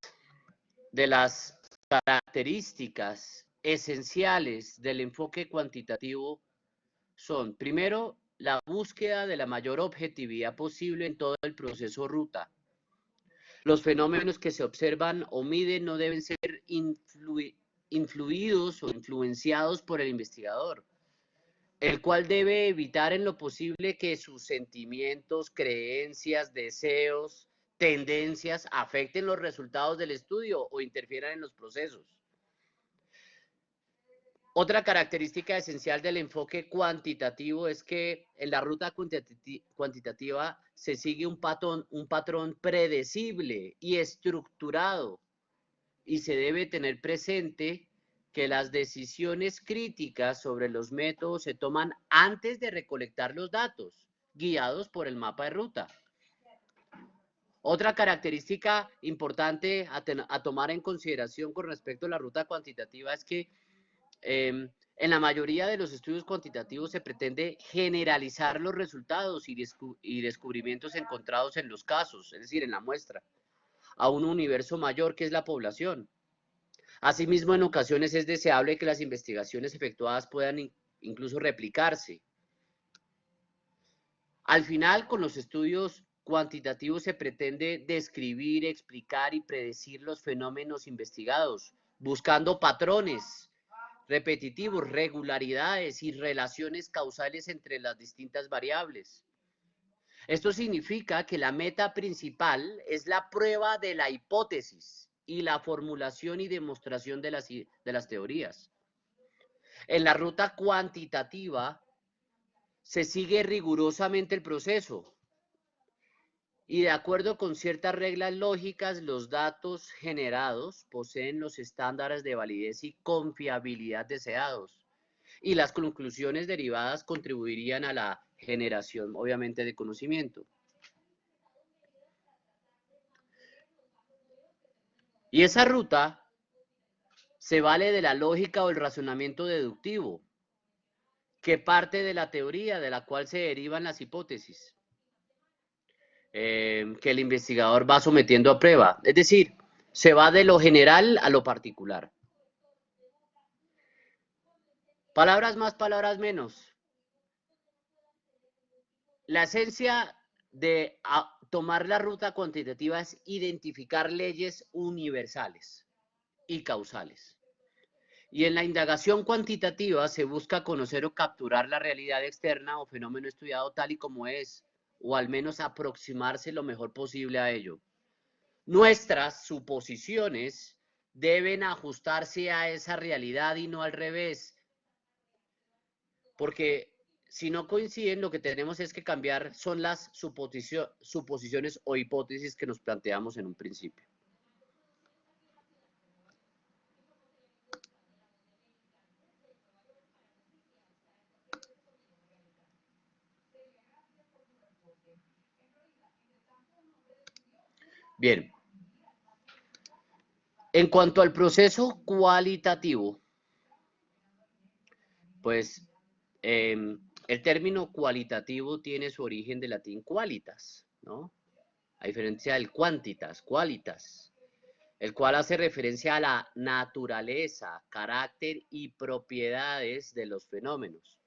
de las características esenciales del enfoque cuantitativo son, primero, la búsqueda de la mayor objetividad posible en todo el proceso ruta. Los fenómenos que se observan o miden no deben ser influidos o influenciados por el investigador, el cual debe evitar en lo posible que sus sentimientos, creencias, deseos, tendencias afecten los resultados del estudio o interfieran en los procesos. Otra característica esencial del enfoque cuantitativo es que en la ruta cuantitativa se sigue un patrón predecible y estructurado, y se debe tener presente que las decisiones críticas sobre los métodos se toman antes de recolectar los datos, guiados por el mapa de ruta. Otra característica importante a tomar en consideración con respecto a la ruta cuantitativa es que En la mayoría de los estudios cuantitativos se pretende generalizar los resultados y descubrimientos encontrados en los casos, es decir, en la muestra, a un universo mayor que es la población. Asimismo, en ocasiones es deseable que las investigaciones efectuadas puedan incluso replicarse. Al final, con los estudios cuantitativos se pretende describir, explicar y predecir los fenómenos investigados, buscando patrones repetitivos, regularidades y relaciones causales entre las distintas variables. Esto significa que la meta principal es la prueba de la hipótesis y la formulación y demostración de las teorías. En la ruta cuantitativa se sigue rigurosamente el proceso y de acuerdo con ciertas reglas lógicas, los datos generados poseen los estándares de validez y confiabilidad deseados y las conclusiones derivadas contribuirían a la generación, obviamente, de conocimiento. Y esa ruta se vale de la lógica o el razonamiento deductivo, que parte de la teoría de la cual se derivan las hipótesis, que el investigador va sometiendo a prueba. Es decir, se va de lo general a lo particular. Palabras más, palabras menos. La esencia de tomar la ruta cuantitativa es identificar leyes universales y causales. Y en la indagación cuantitativa se busca conocer o capturar la realidad externa o fenómeno estudiado tal y como es, o al menos aproximarse lo mejor posible a ello. Nuestras suposiciones deben ajustarse a esa realidad y no al revés, porque si no coinciden, lo que tenemos es que cambiar son las suposiciones o hipótesis que nos planteamos en un principio. Bien. En cuanto al proceso cualitativo, pues el término cualitativo tiene su origen del latín qualitas, ¿no? A diferencia del quantitas, qualitas, el cual hace referencia a la naturaleza, carácter y propiedades de los fenómenos.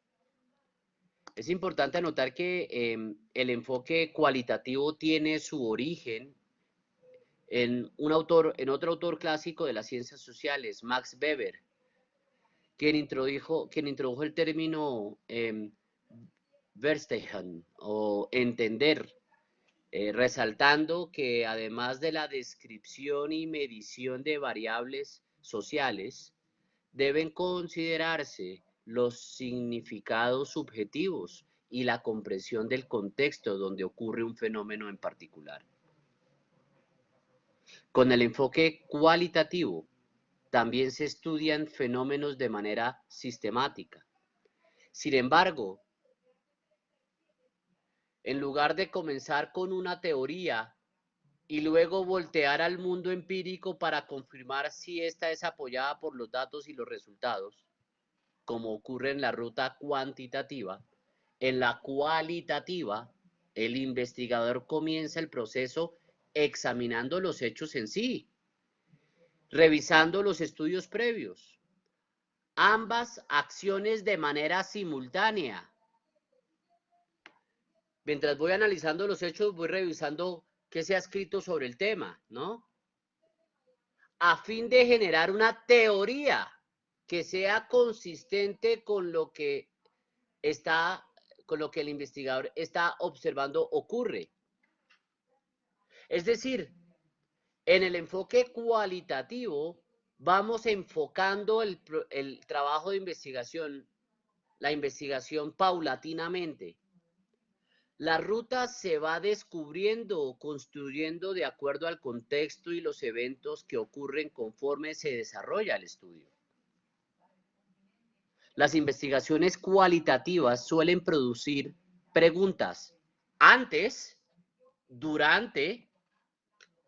Es importante anotar que el enfoque cualitativo tiene su origen en otro autor clásico de las ciencias sociales, Max Weber, quien introdujo el término Verstehen o entender, resaltando que además de la descripción y medición de variables sociales, deben considerarse los significados subjetivos y la comprensión del contexto donde ocurre un fenómeno en particular. Con el enfoque cualitativo, también se estudian fenómenos de manera sistemática. Sin embargo, en lugar de comenzar con una teoría y luego voltear al mundo empírico para confirmar si ésta es apoyada por los datos y los resultados, como ocurre en la ruta cuantitativa, en la cualitativa, el investigador comienza el proceso examinando los hechos en sí, revisando los estudios previos, ambas acciones de manera simultánea. Mientras voy analizando los hechos, voy revisando qué se ha escrito sobre el tema, ¿no? A fin de generar una teoría que sea consistente con lo que el investigador está observando ocurre. Es decir, en el enfoque cualitativo vamos enfocando el trabajo de investigación, la investigación paulatinamente. La ruta se va descubriendo o construyendo de acuerdo al contexto y los eventos que ocurren conforme se desarrolla el estudio. Las investigaciones cualitativas suelen producir preguntas antes, durante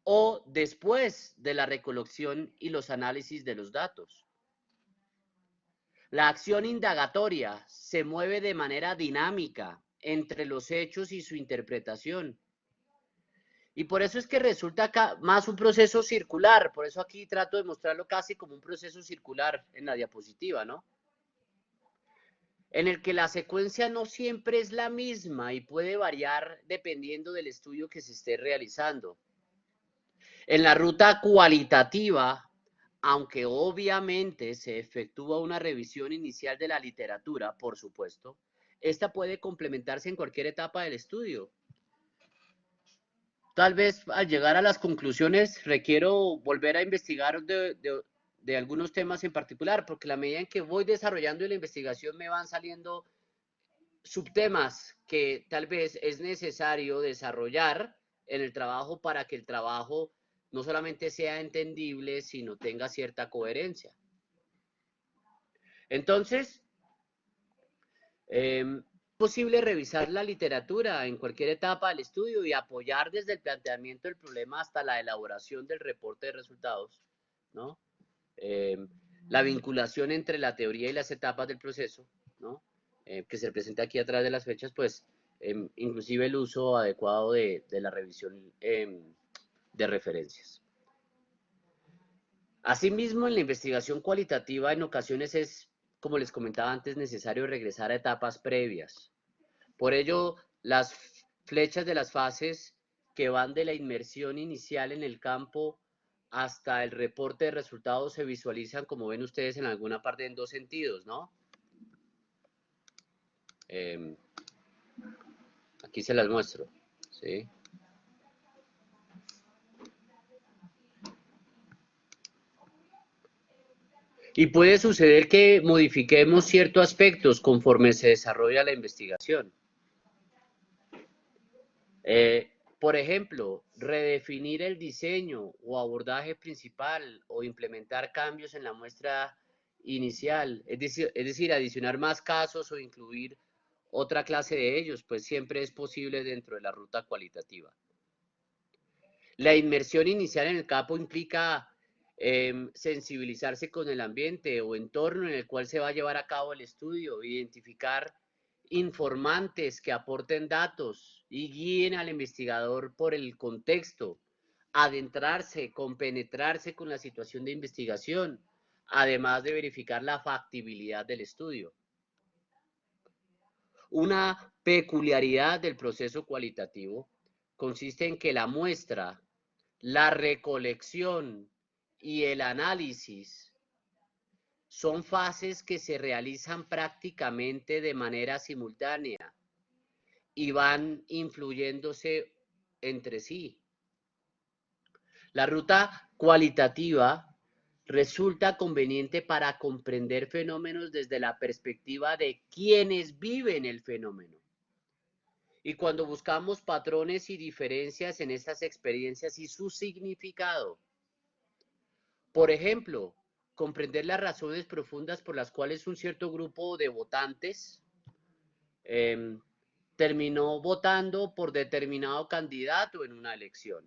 o después de la recolección y los análisis de los datos. La acción indagatoria se mueve de manera dinámica entre los hechos y su interpretación. Y por eso es que resulta más un proceso circular. Por eso aquí trato de mostrarlo casi como un proceso circular en la diapositiva, ¿no? En el que la secuencia no siempre es la misma y puede variar dependiendo del estudio que se esté realizando. En la ruta cualitativa, aunque obviamente se efectúa una revisión inicial de la literatura, por supuesto, esta puede complementarse en cualquier etapa del estudio. Tal vez al llegar a las conclusiones requiero volver a investigar de algunos temas en particular, porque a la medida en que voy desarrollando la investigación me van saliendo subtemas que tal vez es necesario desarrollar en el trabajo para que el trabajo no solamente sea entendible, sino tenga cierta coherencia. Entonces, es posible revisar la literatura en cualquier etapa del estudio y apoyar desde el planteamiento del problema hasta la elaboración del reporte de resultados, ¿no? La vinculación entre la teoría y las etapas del proceso, ¿no? Que se presenta aquí atrás de las fechas, pues, inclusive el uso adecuado de la revisión de referencias. Asimismo, en la investigación cualitativa, en ocasiones es, como les comentaba antes, necesario regresar a etapas previas. Por ello, las flechas de las fases que van de la inmersión inicial en el campo hasta el reporte de resultados se visualizan, como ven ustedes, en alguna parte en dos sentidos, ¿no? Aquí se las muestro, ¿sí? Y puede suceder que modifiquemos ciertos aspectos conforme se desarrolla la investigación. Por ejemplo, redefinir el diseño o abordaje principal o implementar cambios en la muestra inicial, es decir, adicionar más casos o incluir otra clase de ellos, pues siempre es posible dentro de la ruta cualitativa. La inmersión inicial en el campo implica sensibilizarse con el ambiente o entorno en el cual se va a llevar a cabo el estudio, identificar informantes que aporten datos y guíen al investigador por el contexto, adentrarse, compenetrarse con la situación de investigación, además de verificar la factibilidad del estudio. Una peculiaridad del proceso cualitativo consiste en que la muestra, la recolección y el análisis son fases que se realizan prácticamente de manera simultánea y van influyéndose entre sí. La ruta cualitativa resulta conveniente para comprender fenómenos desde la perspectiva de quienes viven el fenómeno. Y cuando buscamos patrones y diferencias en estas experiencias y su significado. Por ejemplo, comprender las razones profundas por las cuales un cierto grupo de votantes terminó votando por determinado candidato en una elección.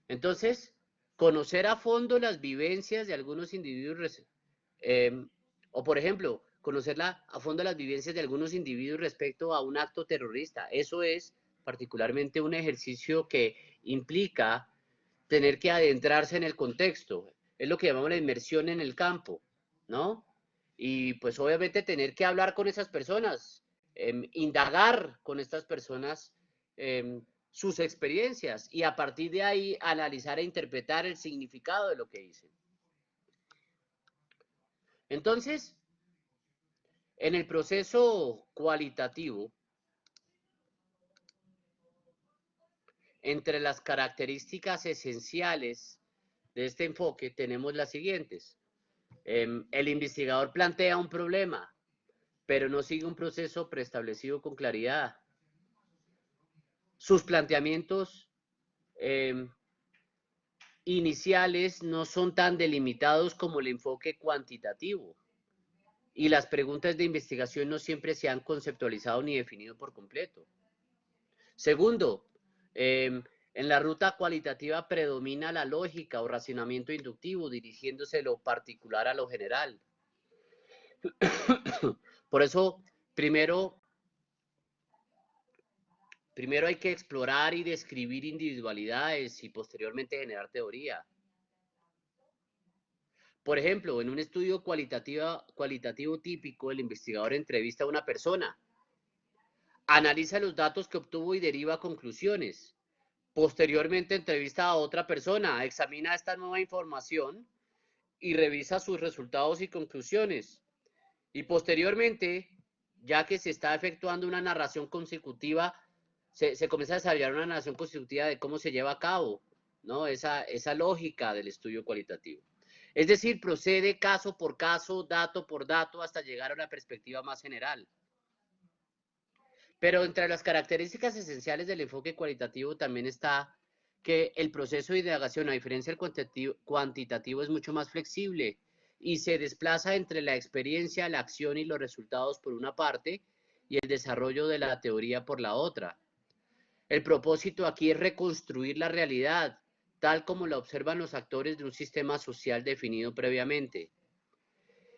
Entonces, conocer a fondo las vivencias de algunos individuos, o por ejemplo, conocer a fondo las vivencias de algunos individuos respecto a un acto terrorista. Eso es particularmente un ejercicio que implica tener que adentrarse en el contexto. Es lo que llamamos la inmersión en el campo, ¿no? Y pues obviamente tener que hablar con esas personas, indagar con estas personas sus experiencias y a partir de ahí analizar e interpretar el significado de lo que dicen. Entonces, en el proceso cualitativo, entre las características esenciales de este enfoque tenemos las siguientes. El investigador plantea un problema, pero no sigue un proceso preestablecido con claridad. Sus planteamientos iniciales no son tan delimitados como el enfoque cuantitativo. Y las preguntas de investigación no siempre se han conceptualizado ni definido por completo. Segundo, en la ruta cualitativa predomina la lógica o racionamiento inductivo, dirigiéndose lo particular a lo general. Por eso, primero hay que explorar y describir individualidades y posteriormente generar teoría. Por ejemplo, en un estudio cualitativo típico, el investigador entrevista a una persona, analiza los datos que obtuvo y deriva conclusiones. Posteriormente entrevista a otra persona, examina esta nueva información y revisa sus resultados y conclusiones. Y posteriormente, ya que se está efectuando una narración consecutiva, se comienza a desarrollar una narración consecutiva de cómo se lleva a cabo, ¿no? Esa lógica del estudio cualitativo. Es decir, procede caso por caso, dato por dato, hasta llegar a una perspectiva más general. Pero entre las características esenciales del enfoque cualitativo también está que el proceso de indagación, a diferencia del cuantitativo, es mucho más flexible y se desplaza entre la experiencia, la acción y los resultados por una parte y el desarrollo de la teoría por la otra. El propósito aquí es reconstruir la realidad, tal como la observan los actores de un sistema social definido previamente.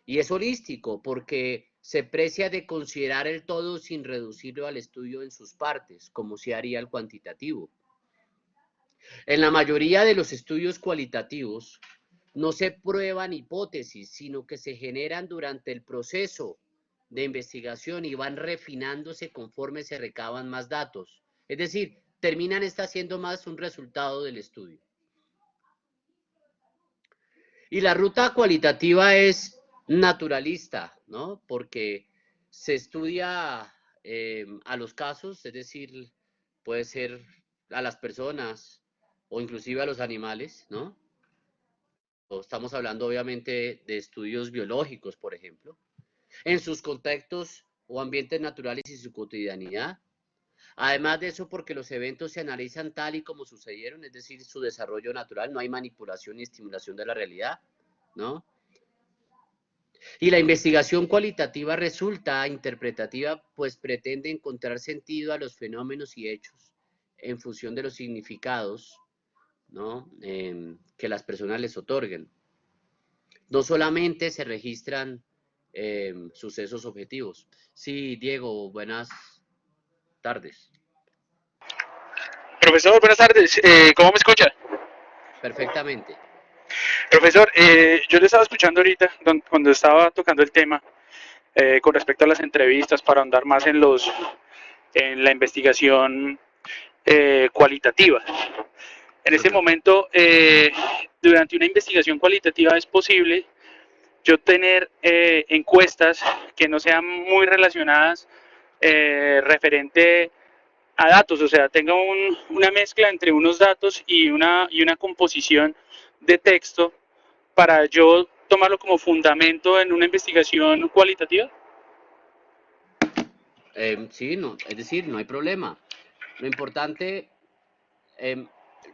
Y es holístico porque se precia de considerar el todo sin reducirlo al estudio en sus partes, como se haría el cuantitativo. En la mayoría de los estudios cualitativos no se prueban hipótesis, sino que se generan durante el proceso de investigación y van refinándose conforme se recaban más datos. Es decir, terminan siendo más un resultado del estudio. Y la ruta cualitativa es naturalista, ¿no? Porque se estudia a los casos, es decir, puede ser a las personas o inclusive a los animales, ¿no? O estamos hablando obviamente de estudios biológicos, por ejemplo, en sus contextos o ambientes naturales y su cotidianidad. Además de eso, porque los eventos se analizan tal y como sucedieron, es decir, su desarrollo natural, no hay manipulación ni estimulación de la realidad, ¿no? Y la investigación cualitativa resulta interpretativa, pues pretende encontrar sentido a los fenómenos y hechos en función de los significados, ¿no? Que las personas les otorguen. No solamente se registran sucesos objetivos. Sí, Diego, buenas tardes. Profesor, buenas tardes. ¿Cómo me escucha? Perfectamente. Profesor, yo le estaba escuchando ahorita cuando estaba tocando el tema con respecto a las entrevistas para ahondar más en la investigación cualitativa. En este momento, durante una investigación cualitativa es posible yo tener encuestas que no sean muy relacionadas referente a datos, o sea, tenga una mezcla entre unos datos y una composición de texto para yo tomarlo como fundamento en una investigación cualitativa. Sí, no, es decir, no hay problema. Lo importante,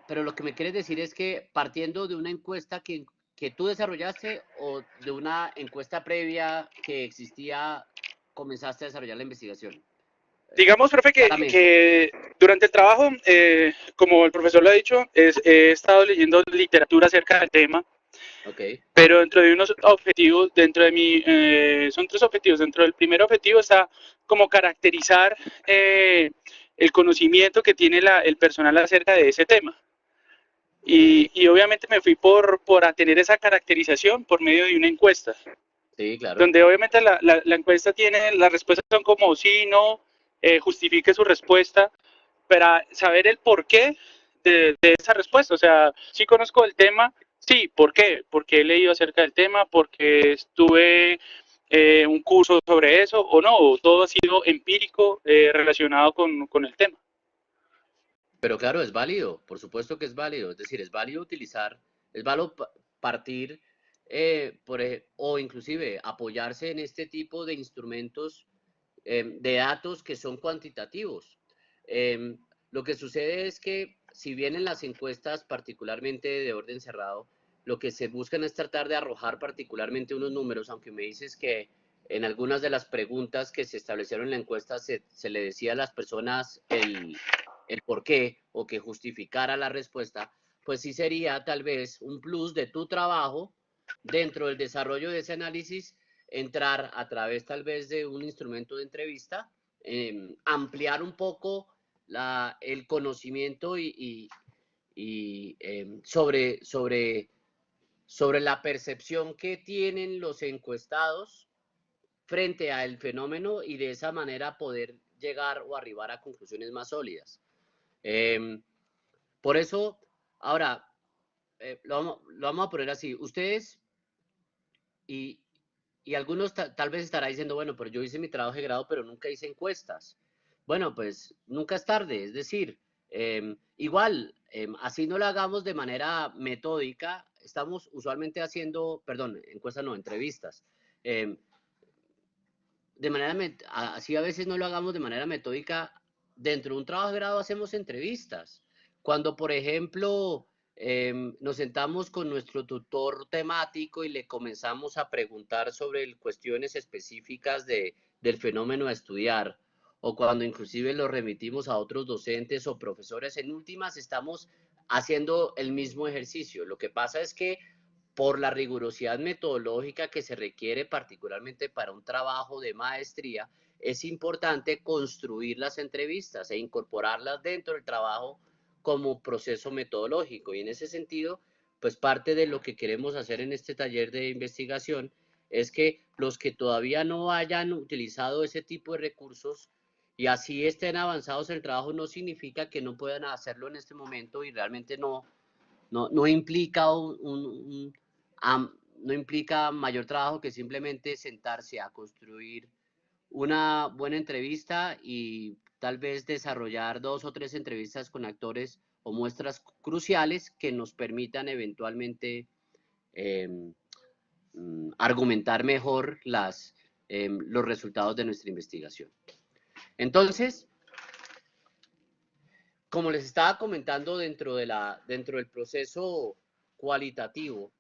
pero lo que me quieres decir es que partiendo de una encuesta que tú desarrollaste o de una encuesta previa que existía, comenzaste a desarrollar la investigación. Digamos, profe, Claramente. que durante el trabajo, como el profesor lo ha dicho, he estado leyendo literatura acerca del tema, Okay. pero dentro de unos objetivos, son 3 objetivos. Dentro del primer objetivo está como caracterizar el conocimiento que tiene el personal acerca de ese tema. Y obviamente me fui por tener esa caracterización por medio de una encuesta. Sí, claro. Donde obviamente la encuesta tiene, las respuestas son como sí, no, justifique su respuesta, para saber el porqué de esa respuesta. O sea, sí conozco el tema, sí, ¿por qué? Porque he leído acerca del tema, porque estuve un curso sobre eso, o no, o todo ha sido empírico relacionado con el tema. Pero claro, es válido, por supuesto que es válido. Es decir, es válido partir o inclusive apoyarse en este tipo de instrumentos de datos que son cuantitativos. Lo que sucede es que si bien en las encuestas, particularmente de orden cerrado, lo que se buscan es tratar de arrojar particularmente unos números, aunque me dices que en algunas de las preguntas que se establecieron en la encuesta se le decía a las personas el por qué o que justificara la respuesta, pues sí sería tal vez un plus de tu trabajo dentro del desarrollo de ese análisis entrar a través tal vez de un instrumento de entrevista, ampliar un poco el conocimiento sobre la percepción que tienen los encuestados frente al fenómeno y de esa manera poder llegar o arribar a conclusiones más sólidas. Por eso, ahora, lo vamos a poner así. Ustedes, y algunos tal vez estarán diciendo, bueno, pero yo hice mi trabajo de grado, pero nunca hice encuestas. Bueno, pues nunca es tarde, es decir, igual, así no lo hagamos de manera metódica, estamos usualmente haciendo, perdón, encuestas no, entrevistas. Así a veces no lo hagamos de manera metódica, dentro de un trabajo de grado hacemos entrevistas. Cuando, por ejemplo, nos sentamos con nuestro tutor temático y le comenzamos a preguntar sobre cuestiones específicas del fenómeno a estudiar, o cuando inclusive lo remitimos a otros docentes o profesores, en últimas estamos haciendo el mismo ejercicio. Lo que pasa es que por la rigurosidad metodológica que se requiere particularmente para un trabajo de maestría, es importante construir las entrevistas e incorporarlas dentro del trabajo como proceso metodológico. Y en ese sentido, pues parte de lo que queremos hacer en este taller de investigación es que los que todavía no hayan utilizado ese tipo de recursos y así estén avanzados en el trabajo, no significa que no puedan hacerlo en este momento, y realmente no implica no implica mayor trabajo que simplemente sentarse a construir una buena entrevista y tal vez desarrollar 2 o 3 entrevistas con actores o muestras cruciales que nos permitan eventualmente argumentar mejor los resultados de nuestra investigación. Entonces, como les estaba comentando, dentro del proceso cualitativo,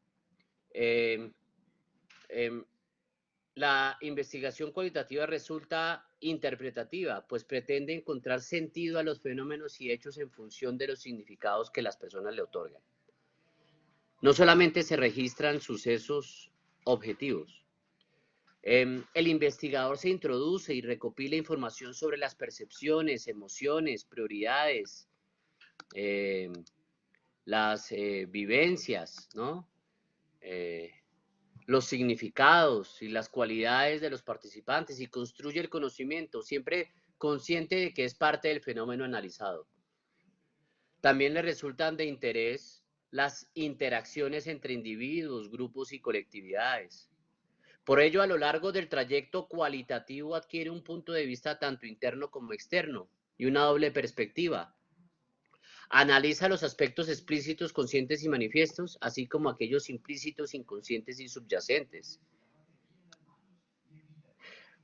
la investigación cualitativa resulta interpretativa, pues pretende encontrar sentido a los fenómenos y hechos en función de los significados que las personas le otorgan. No solamente se registran sucesos objetivos. El investigador se introduce y recopila información sobre las percepciones, emociones, prioridades, las vivencias, ¿no? Los significados y las cualidades de los participantes y construye el conocimiento, siempre consciente de que es parte del fenómeno analizado. También le resultan de interés las interacciones entre individuos, grupos y colectividades. Por ello, a lo largo del trayecto cualitativo adquiere un punto de vista tanto interno como externo y una doble perspectiva. Analiza los aspectos explícitos, conscientes y manifiestos, así como aquellos implícitos, inconscientes y subyacentes.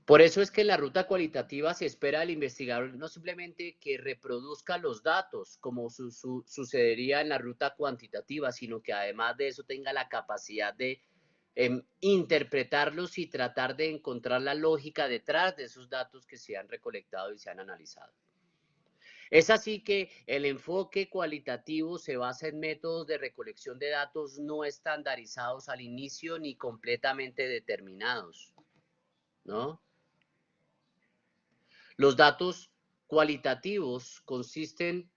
Por eso es que en la ruta cualitativa se espera del investigador no simplemente que reproduzca los datos, como sucedería en la ruta cuantitativa, sino que además de eso tenga la capacidad de interpretarlos y tratar de encontrar la lógica detrás de esos datos que se han recolectado y se han analizado. Es así que el enfoque cualitativo se basa en métodos de recolección de datos no estandarizados al inicio ni completamente determinados, ¿no? Los datos cualitativos consisten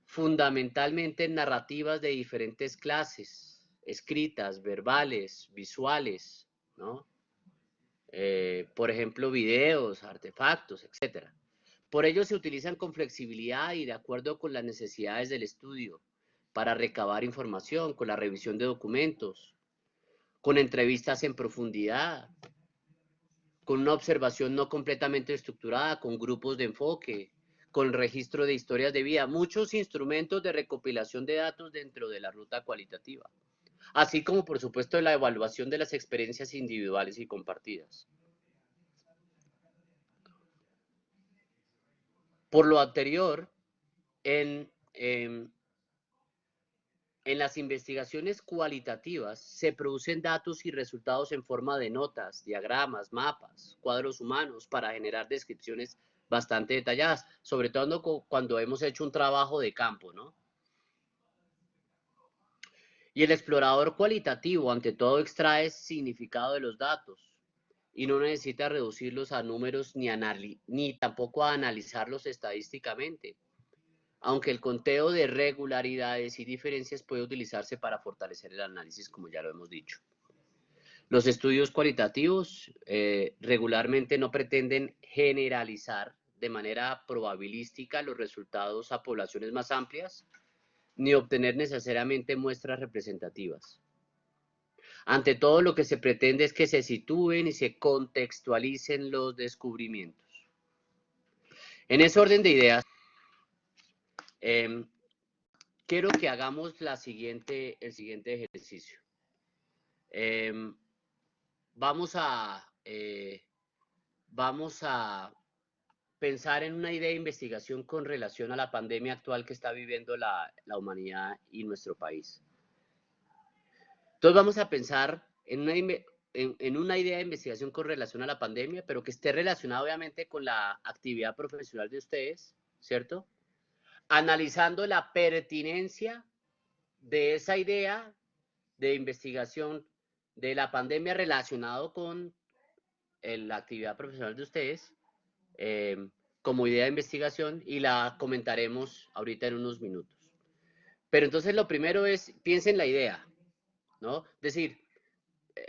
fundamentalmente en narrativas de diferentes clases, escritas, verbales, visuales, ¿no? Por ejemplo, videos, artefactos, etc. Por ello se utilizan con flexibilidad y de acuerdo con las necesidades del estudio para recabar información, con la revisión de documentos, con entrevistas en profundidad, con una observación no completamente estructurada, con grupos de enfoque, con registro de historias de vida, muchos instrumentos de recopilación de datos dentro de la ruta cualitativa, así como por supuesto la evaluación de las experiencias individuales y compartidas. Por lo anterior, en las investigaciones cualitativas se producen datos y resultados en forma de notas, diagramas, mapas, cuadros humanos para generar descripciones bastante detalladas, sobre todo cuando hemos hecho un trabajo de campo, ¿no? Y el explorador cualitativo, ante todo, extrae significado de los datos, y no necesita reducirlos a números ni tampoco a analizarlos estadísticamente, aunque el conteo de regularidades y diferencias puede utilizarse para fortalecer el análisis, como ya lo hemos dicho. Los estudios cualitativos regularmente no pretenden generalizar de manera probabilística los resultados a poblaciones más amplias, ni obtener necesariamente muestras representativas. Ante todo, lo que se pretende es que se sitúen y se contextualicen los descubrimientos. En ese orden de ideas, quiero que hagamos el siguiente ejercicio. Vamos a pensar en una idea de investigación con relación a la pandemia actual que está viviendo la humanidad y nuestro país. Entonces vamos a pensar en una idea de investigación con relación a la pandemia, pero que esté relacionada obviamente con la actividad profesional de ustedes, ¿cierto? Analizando la pertinencia de esa idea de investigación de la pandemia relacionado con la actividad profesional de ustedes como idea de investigación, y la comentaremos ahorita en unos minutos. Pero entonces lo primero es, piensen la idea, ¿no? Es decir,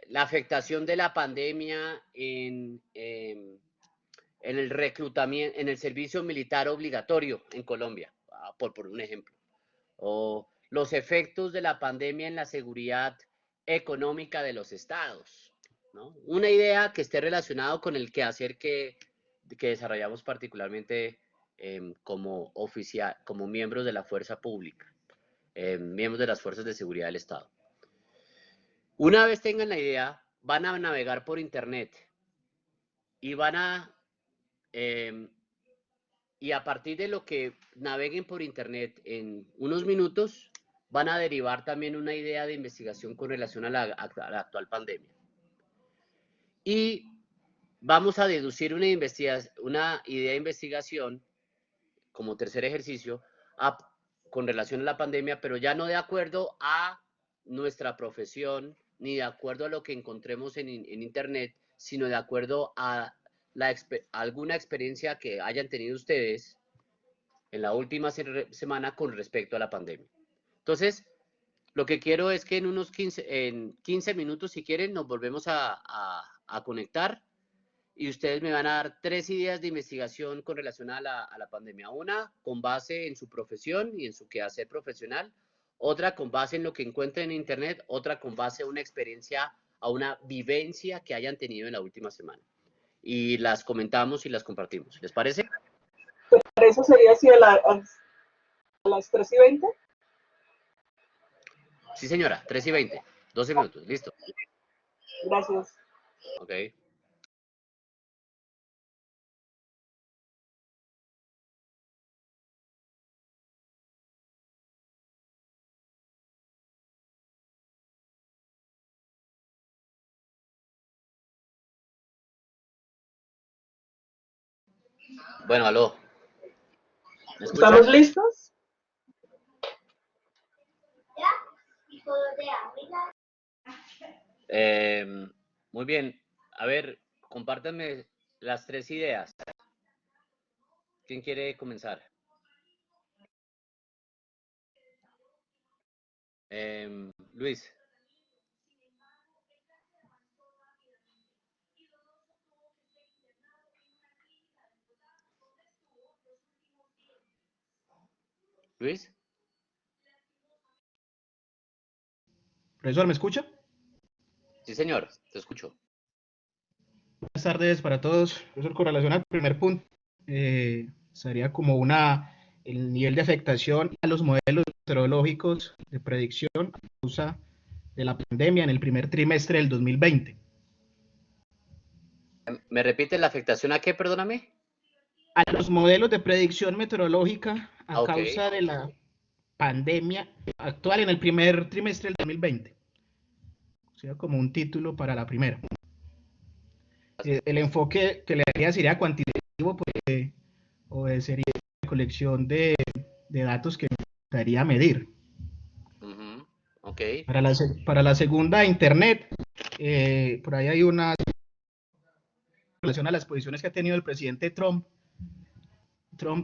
la afectación de la pandemia en el reclutamiento, en el servicio militar obligatorio en Colombia, por un ejemplo. O los efectos de la pandemia en la seguridad económica de los estados, ¿no? Una idea que esté relacionada con el quehacer que desarrollamos particularmente como miembros de la fuerza pública, miembros de las fuerzas de seguridad del Estado. Una vez tengan la idea, van a navegar por internet y y a partir de lo que naveguen por internet en unos minutos, van a derivar también una idea de investigación con relación a la actual pandemia. Y vamos a deducir una idea de investigación como tercer ejercicio con relación a la pandemia, pero ya no de acuerdo a nuestra profesión, ni de acuerdo a lo que encontremos en internet, sino de acuerdo a alguna experiencia que hayan tenido ustedes en la última semana con respecto a la pandemia. Entonces, lo que quiero es que en 15 minutos, si quieren, nos volvemos a conectar y ustedes me van a dar 3 ideas de investigación con relación a la pandemia. Una con base en su profesión y en su quehacer profesional, otra con base en lo que encuentren en internet, otra con base a una experiencia, a una vivencia que hayan tenido en la última semana. Y las comentamos y las compartimos. ¿Les parece? ¿Eso sería así a las 3:20? Sí, señora, 3:20, 12 minutos, listo. Gracias. Ok. Bueno, aló. ¿Me escuchan? ¿Estamos listos? Muy bien. A ver, compártanme las 3 ideas. ¿Quién quiere comenzar? Luis. Luis. Profesor, ¿me escucha? Sí, señor, te escucho. Buenas tardes para todos. Profesor, con relación al primer punto, sería como el nivel de afectación a los modelos meteorológicos de predicción a causa de la pandemia en el primer trimestre del 2020. ¿Me repite la afectación a qué, perdóname? A los modelos de predicción meteorológica a Okay. causa de la pandemia actual en el primer trimestre del 2020. O sea, como un título para la primera. El enfoque que le daría sería cuantitativo, porque sería una colección de datos que me gustaría medir. Okay. Para la segunda, internet, por ahí hay relación a las posiciones que ha tenido el presidente Trump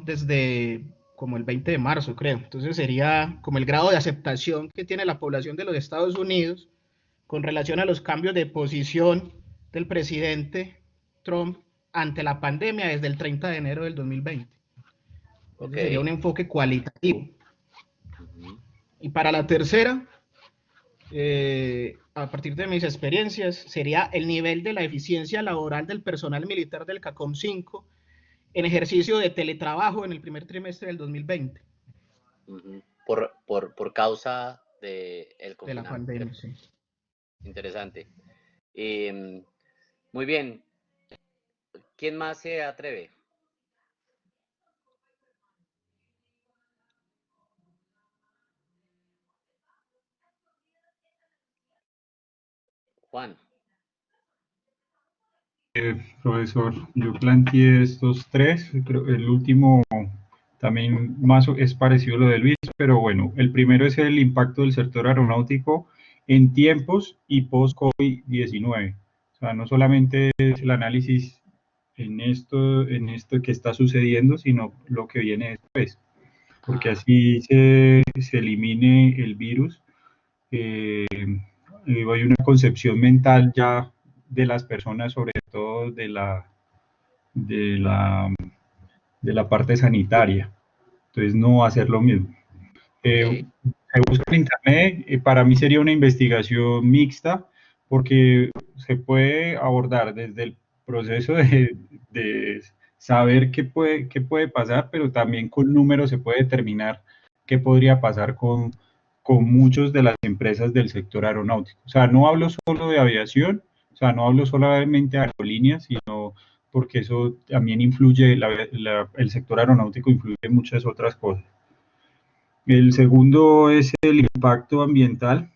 desde como el 20 de marzo, creo. Entonces sería como el grado de aceptación que tiene la población de los Estados Unidos con relación a los cambios de posición del presidente Trump ante la pandemia desde el 30 de enero del 2020. Ok. Sería un enfoque cualitativo. Y para la tercera, a partir de mis experiencias, sería el nivel de la eficiencia laboral del personal militar del CACOM 5 en ejercicio de teletrabajo en el primer trimestre del 2020. Por causa del De la confinamiento. pandemia, sí. Interesante. Muy bien. ¿Quién más se atreve? Juan. Profesor, yo planteé estos tres, creo que el último también más es parecido a lo de Luis, pero bueno, el primero es el impacto del sector aeronáutico en tiempos y post-COVID-19. O sea, no solamente es el análisis en esto que está sucediendo, sino lo que viene después, porque así se elimine el virus. Hay una concepción mental ya de las personas, sobre todo de la, de la parte sanitaria. Entonces no va a ser lo mismo. Okay. Se busca en internet, para mí sería una investigación mixta, porque se puede abordar desde el proceso de saber qué puede pasar, pero también con números se puede determinar qué podría pasar con muchas de las empresas del sector aeronáutico. O sea, no hablo solo de aviación, o sea, no hablo solamente de aerolíneas, sino porque eso también influye, el sector aeronáutico influye en muchas otras cosas. El segundo es el impacto ambiental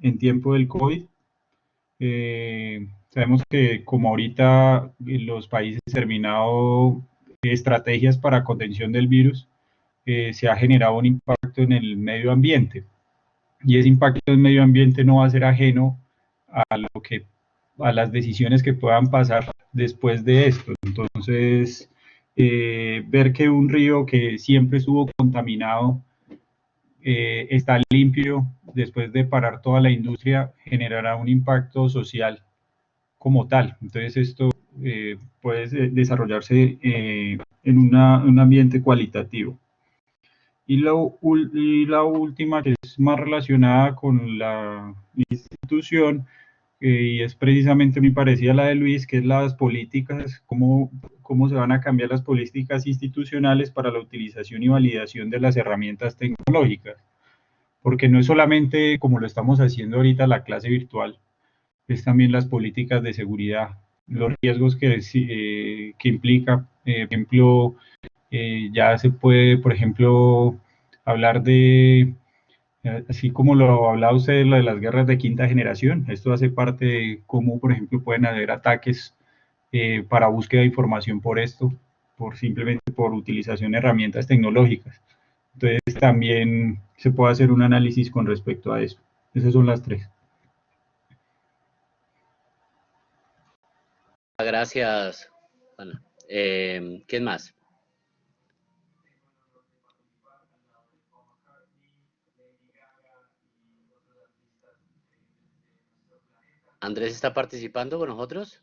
en tiempo del COVID. Sabemos que como ahorita los países han terminado estrategias para contención del virus, se ha generado un impacto en el medio ambiente. Y ese impacto en el medio ambiente no va a ser ajeno a las decisiones que puedan pasar después de esto. Entonces, ver que un río que siempre estuvo contaminado está limpio después de parar toda la industria, generará un impacto social como tal. Entonces esto puede desarrollarse en un ambiente cualitativo. Y la última, que es más relacionada con la institución, y es precisamente muy parecida a la de Luis, que es las políticas, cómo se van a cambiar las políticas institucionales para la utilización y validación de las herramientas tecnológicas. Porque no es solamente como lo estamos haciendo ahorita la clase virtual, es también las políticas de seguridad, los riesgos que implica. Por ejemplo, ya se puede, por ejemplo, hablar de, así como lo hablaba usted, lo de las guerras de quinta generación. Esto hace parte de cómo, por ejemplo, pueden haber ataques para búsqueda de información por esto, simplemente por utilización de herramientas tecnológicas. Entonces también se puede hacer un análisis con respecto a eso. Esas son las tres. Gracias, Juan. ¿Quién más? ¿Andrés está participando con nosotros?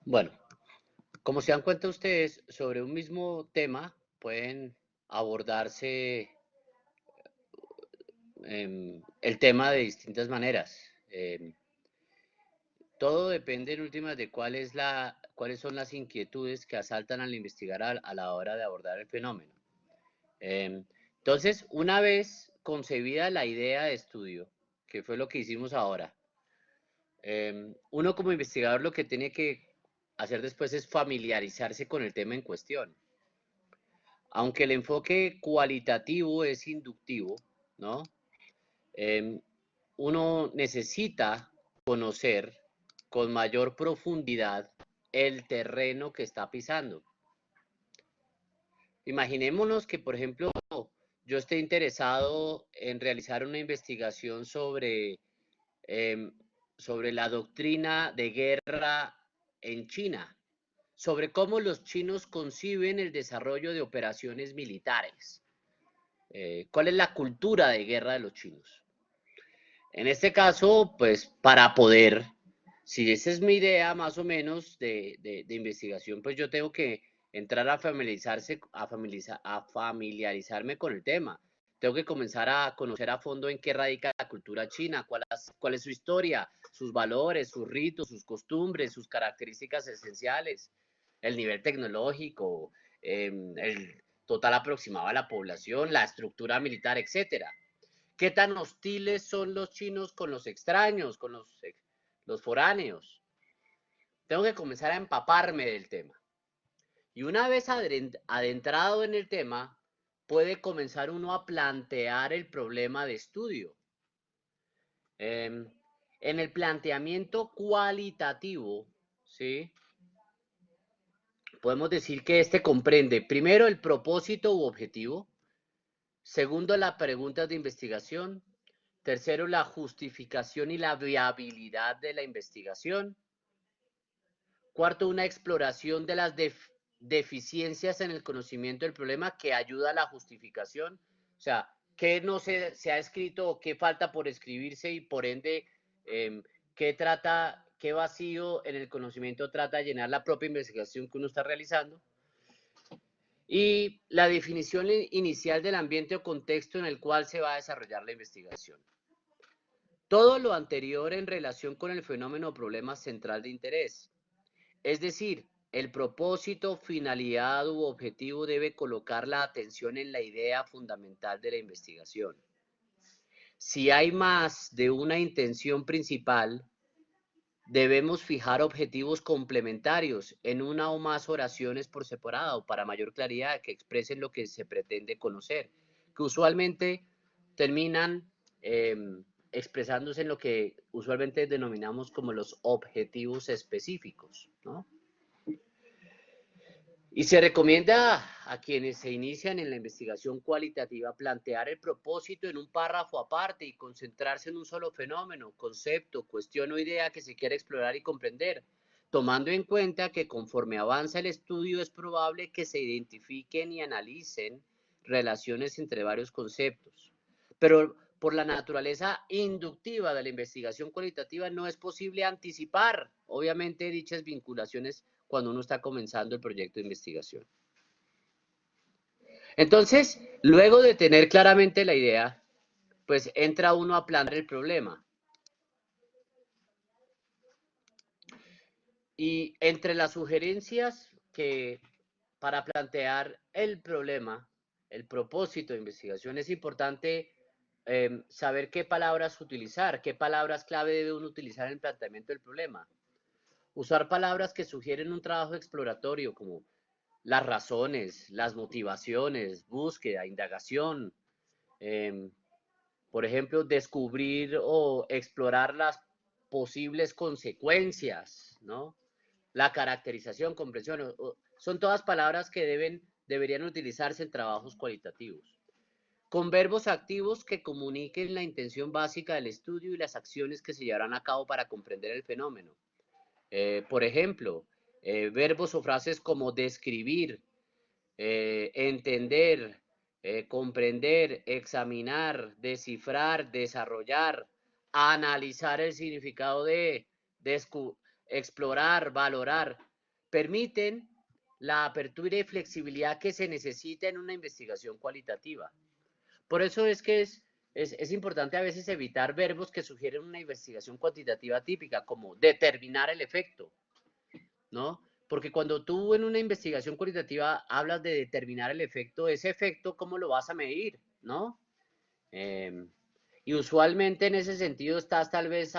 Bueno, como se dan cuenta ustedes, sobre un mismo tema pueden abordarse el tema de distintas maneras. Todo depende en últimas de cuáles son las inquietudes que asaltan al investigar a la hora de abordar el fenómeno. Entonces, una vez concebida la idea de estudio, que fue lo que hicimos ahora, uno como investigador lo que tiene que hacer después es familiarizarse con el tema en cuestión. Aunque el enfoque cualitativo es inductivo, ¿no? Uno necesita conocer con mayor profundidad el terreno que está pisando. Imaginémonos que, por ejemplo, yo esté interesado en realizar una investigación sobre la doctrina de guerra en China, sobre cómo los chinos conciben el desarrollo de operaciones militares. ¿Cuál es la cultura de guerra de los chinos? En este caso, pues para poder, si esa es mi idea más o menos de investigación, pues yo tengo que entrar a familiarizarme con el tema. Tengo que comenzar a conocer a fondo en qué radica la cultura china, cuál es su historia, sus valores, sus ritos, sus costumbres, sus características esenciales, el nivel tecnológico, el total aproximado a la población, la estructura militar, etcétera. ¿Qué tan hostiles son los chinos con los extraños, con los foráneos? Tengo que comenzar a empaparme del tema. Y una vez adentrado en el tema, puede comenzar uno a plantear el problema de estudio. En el planteamiento cualitativo, ¿sí? Podemos decir que este comprende, primero, el propósito u objetivo. Segundo, las preguntas de investigación. Tercero, la justificación y la viabilidad de la investigación. Cuarto, una exploración de las deficiencias en el conocimiento del problema que ayuda a la justificación. O sea, qué no se ha escrito o qué falta por escribirse y por ende, qué vacío en el conocimiento trata de llenar la propia investigación que uno está realizando. Y la definición inicial del ambiente o contexto en el cual se va a desarrollar la investigación. Todo lo anterior en relación con el fenómeno o problema central de interés. Es decir, el propósito, finalidad u objetivo debe colocar la atención en la idea fundamental de la investigación. Si hay más de una intención principal, debemos fijar objetivos complementarios en una o más oraciones por separado para mayor claridad que expresen lo que se pretende conocer, que usualmente terminan expresándose en lo que usualmente denominamos como los objetivos específicos, ¿no? Y se recomienda a quienes se inician en la investigación cualitativa plantear el propósito en un párrafo aparte y concentrarse en un solo fenómeno, concepto, cuestión o idea que se quiera explorar y comprender, tomando en cuenta que conforme avanza el estudio es probable que se identifiquen y analicen relaciones entre varios conceptos. Pero por la naturaleza inductiva de la investigación cualitativa no es posible anticipar, obviamente, dichas vinculaciones cuando uno está comenzando el proyecto de investigación. Entonces, luego de tener claramente la idea, pues entra uno a plantear el problema. Y entre las sugerencias que para plantear el problema, el propósito de investigación, es importante saber qué palabras utilizar, qué palabras clave debe uno utilizar en el planteamiento del problema. Usar palabras que sugieren un trabajo exploratorio como las razones, las motivaciones, búsqueda, indagación. Por ejemplo, descubrir o explorar las posibles consecuencias, ¿no? La caracterización, comprensión. Son todas palabras que deberían utilizarse en trabajos cualitativos. Con verbos activos que comuniquen la intención básica del estudio y las acciones que se llevarán a cabo para comprender el fenómeno. Por ejemplo, verbos o frases como describir, entender, comprender, examinar, descifrar, desarrollar, analizar el significado de, explorar, valorar, permiten la apertura y flexibilidad que se necesita en una investigación cualitativa. Por eso es que es importante a veces evitar verbos que sugieren una investigación cuantitativa típica, como determinar el efecto, ¿no? Porque cuando tú en una investigación cualitativa hablas de determinar el efecto, ese efecto, ¿cómo lo vas a medir? ¿No? Y usualmente en ese sentido estás tal vez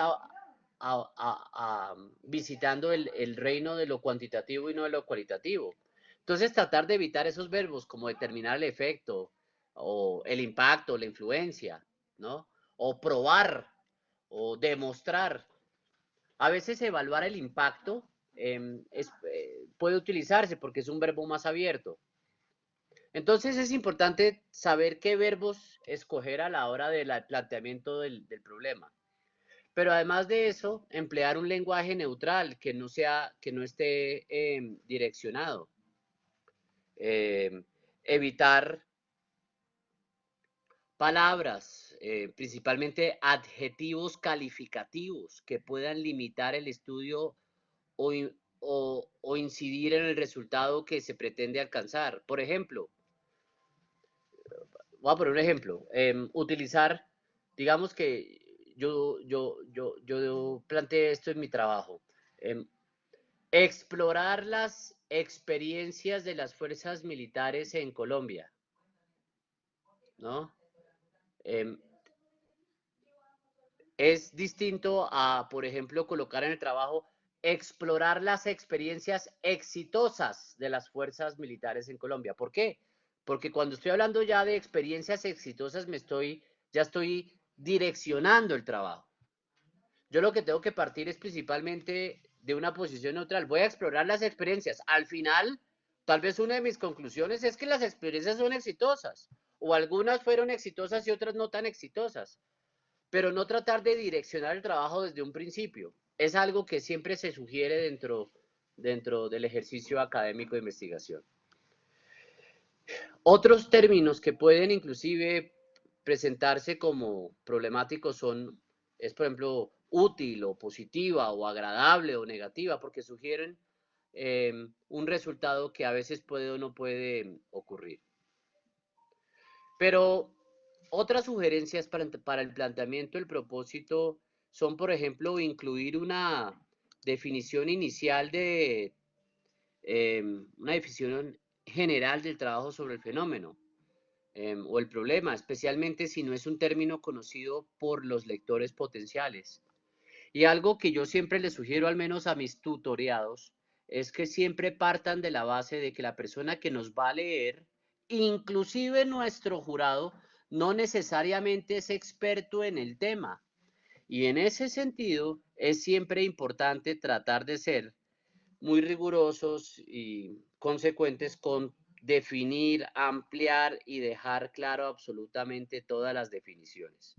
visitando el reino de lo cuantitativo y no de lo cualitativo. Entonces tratar de evitar esos verbos como determinar el efecto o el impacto, la influencia, ¿no? O probar o demostrar. A veces evaluar el impacto puede utilizarse porque es un verbo más abierto. Entonces es importante saber qué verbos escoger a la hora del planteamiento del problema. Pero además de eso, emplear un lenguaje neutral que no esté direccionado. Evitar palabras, principalmente adjetivos calificativos que puedan limitar el estudio o, o incidir en el resultado que se pretende alcanzar. Por ejemplo, voy a poner un ejemplo. Utilizar, digamos que yo planteé esto en mi trabajo. Explorar las experiencias de las fuerzas militares en Colombia, ¿no? Es distinto a, por ejemplo, colocar en el trabajo explorar las experiencias exitosas de las fuerzas militares en Colombia. ¿Por qué? Porque cuando estoy hablando ya de experiencias exitosas, ya estoy direccionando el trabajo. Yo lo que tengo que partir es principalmente de una posición neutral. Voy a explorar las experiencias. Al final, tal vez una de mis conclusiones es que las experiencias son exitosas, o algunas fueron exitosas y otras no tan exitosas, pero no tratar de direccionar el trabajo desde un principio. Es algo que siempre se sugiere dentro del ejercicio académico de investigación. Otros términos que pueden inclusive presentarse como problemáticos es por ejemplo, útil o positiva o agradable o negativa, porque sugieren un resultado que a veces puede o no puede ocurrir. Pero otras sugerencias para el planteamiento del propósito son, por ejemplo, incluir una definición inicial una definición general del trabajo sobre el fenómeno o el problema, especialmente si no es un término conocido por los lectores potenciales. Y algo que yo siempre les sugiero, al menos a mis tutoriados, es que siempre partan de la base de que la persona que nos va a leer, inclusive nuestro jurado, no necesariamente es experto en el tema. Y en ese sentido, es siempre importante tratar de ser muy rigurosos y consecuentes con definir, ampliar y dejar claro absolutamente todas las definiciones.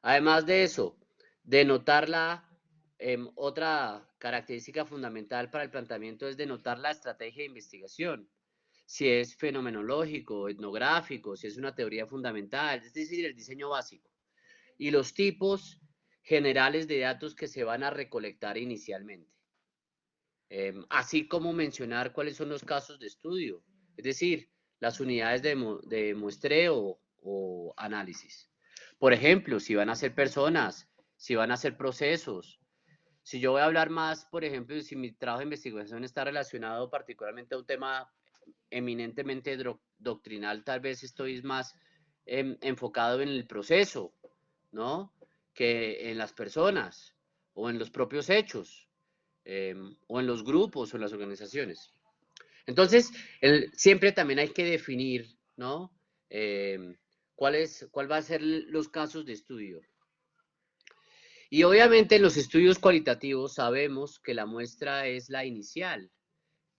Además de eso, denotar otra característica fundamental para el planteamiento es denotar la estrategia de investigación, si es fenomenológico, etnográfico, si es una teoría fundamental, es decir, el diseño básico, y los tipos generales de datos que se van a recolectar inicialmente. Así como mencionar cuáles son los casos de estudio, es decir, las unidades de muestreo o análisis. Por ejemplo, si van a ser personas, si van a ser procesos. Si yo voy a hablar más, por ejemplo, si mi trabajo de investigación está relacionado particularmente a un tema eminentemente doctrinal, tal vez estoy más enfocado en el proceso, ¿no? Que en las personas o en los propios hechos o en los grupos o en las organizaciones. Entonces, siempre también hay que definir, ¿no? ¿Cuál va a ser los casos de estudio? Y obviamente en los estudios cualitativos sabemos que la muestra es la inicial,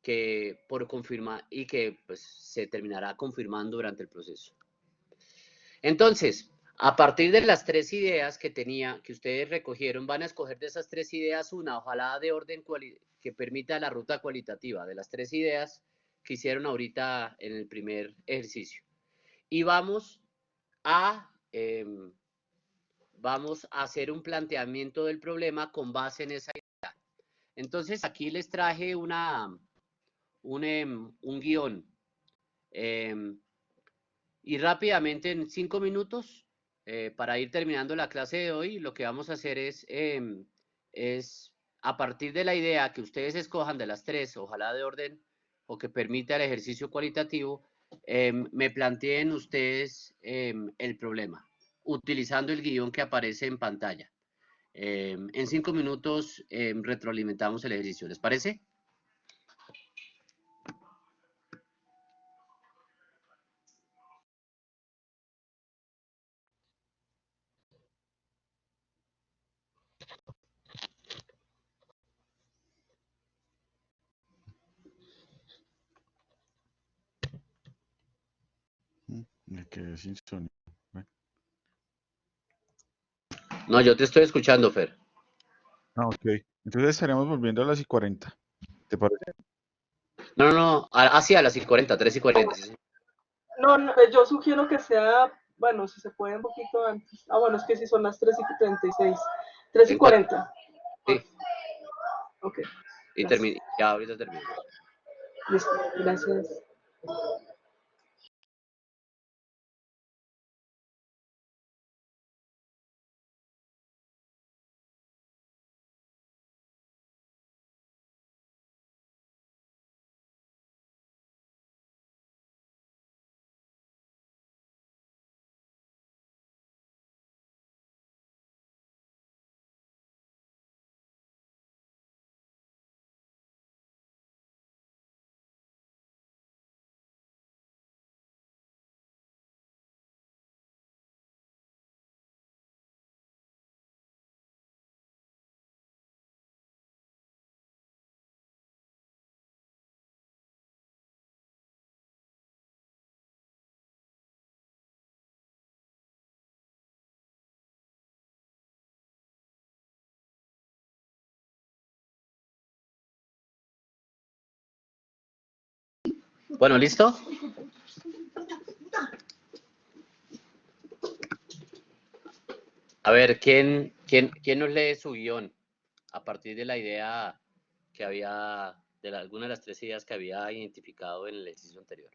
que por confirmar y que pues, se terminará confirmando durante el proceso. Entonces, a partir de las tres ideas que ustedes recogieron, van a escoger de esas tres ideas una, ojalá de orden que permita la ruta cualitativa de las tres ideas que hicieron ahorita en el primer ejercicio. Y vamos a hacer un planteamiento del problema con base en esa idea. Entonces, aquí les traje un guión. Y rápidamente, en 5 minutos, para ir terminando la clase de hoy, lo que vamos a hacer es a partir de la idea que ustedes escojan de las tres, ojalá de orden o que permita el ejercicio cualitativo, me planteen ustedes el problema, utilizando el guión que aparece en pantalla. En 5 minutos retroalimentamos el ejercicio, ¿les parece? quedé sin sonido. Bueno. No, yo te estoy escuchando, Fer. Ah, ok. Entonces estaremos volviendo a las 40. ¿Te parece? No, así a las 5:40, 3:40. Sí, sí. No, no, yo sugiero que sea, bueno, si se puede un poquito antes. Ah, bueno, es que si son las 3:36. 3:40. Sí, Ok, y gracias. ya ahorita terminamos. Listo, gracias. Bueno, ¿listo? A ver, ¿quién nos lee su guión a partir de la idea que había, alguna de las tres ideas que había identificado en el ejercicio anterior?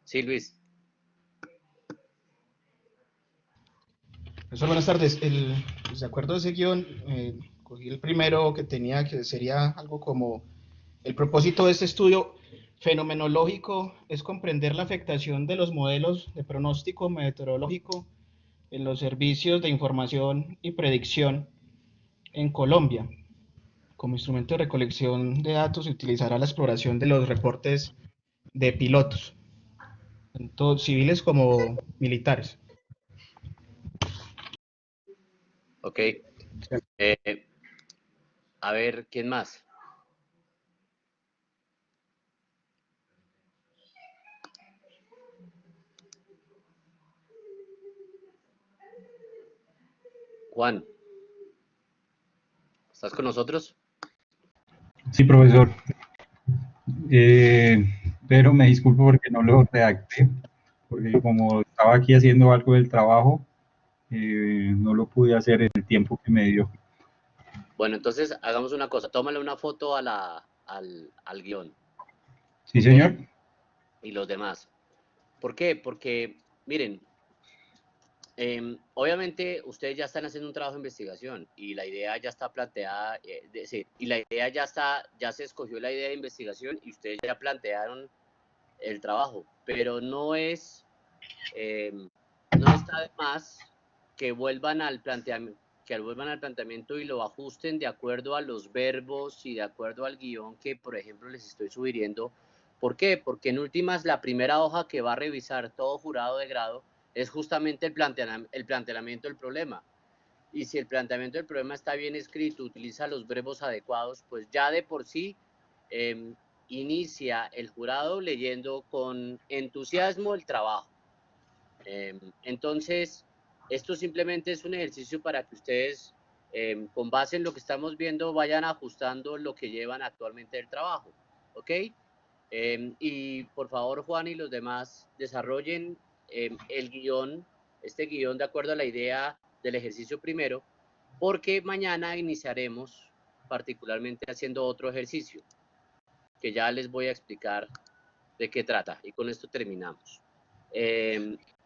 Sí, Luis. Profesor, buenas tardes. Pues, de acuerdo a ese guión, cogí el primero que tenía, que sería algo como el propósito de este estudio fenomenológico es comprender la afectación de los modelos de pronóstico meteorológico en los servicios de información y predicción en Colombia. Como instrumento de recolección de datos se utilizará la exploración de los reportes de pilotos, tanto civiles como militares. Ok. A ver, ¿quién más? Juan, ¿estás con nosotros? Sí, profesor. Pero me disculpo porque no lo redacté, porque como estaba aquí haciendo algo del trabajo, no lo pude hacer en el tiempo que me dio. Bueno, entonces hagamos una cosa, tómale una foto al guión. Sí, ¿Ok? señor. Y los demás. ¿Por qué? Porque, miren, obviamente ustedes ya están haciendo un trabajo de investigación y la idea ya está planteada, y la idea ya se escogió la idea de investigación y ustedes ya plantearon el trabajo, pero no está de más que vuelvan al planteamiento y lo ajusten de acuerdo a los verbos y de acuerdo al guión que, por ejemplo, les estoy sugiriendo. ¿Por qué? Porque en últimas la primera hoja que va a revisar todo jurado de grado es justamente el planteamiento del problema. Y si el planteamiento del problema está bien escrito, utiliza los verbos adecuados, pues ya de por sí inicia el jurado leyendo con entusiasmo el trabajo. Entonces, esto simplemente es un ejercicio para que ustedes, con base en lo que estamos viendo, vayan ajustando lo que llevan actualmente del trabajo. ¿Ok? Y por favor, Juan y los demás, desarrollen el guión, este guión de acuerdo a la idea del ejercicio primero, porque mañana iniciaremos particularmente haciendo otro ejercicio, que ya les voy a explicar de qué trata. Y con esto terminamos.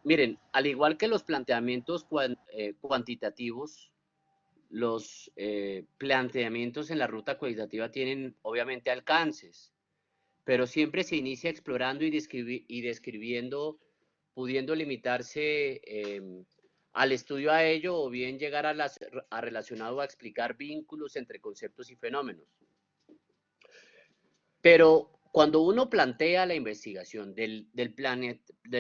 Miren, al igual que los planteamientos cuantitativos, los planteamientos en la ruta cualitativa tienen obviamente alcances, pero siempre se inicia explorando y describiendo, pudiendo limitarse al estudio a ello o bien llegar a relacionado a explicar vínculos entre conceptos y fenómenos. Pero cuando uno plantea la investigación del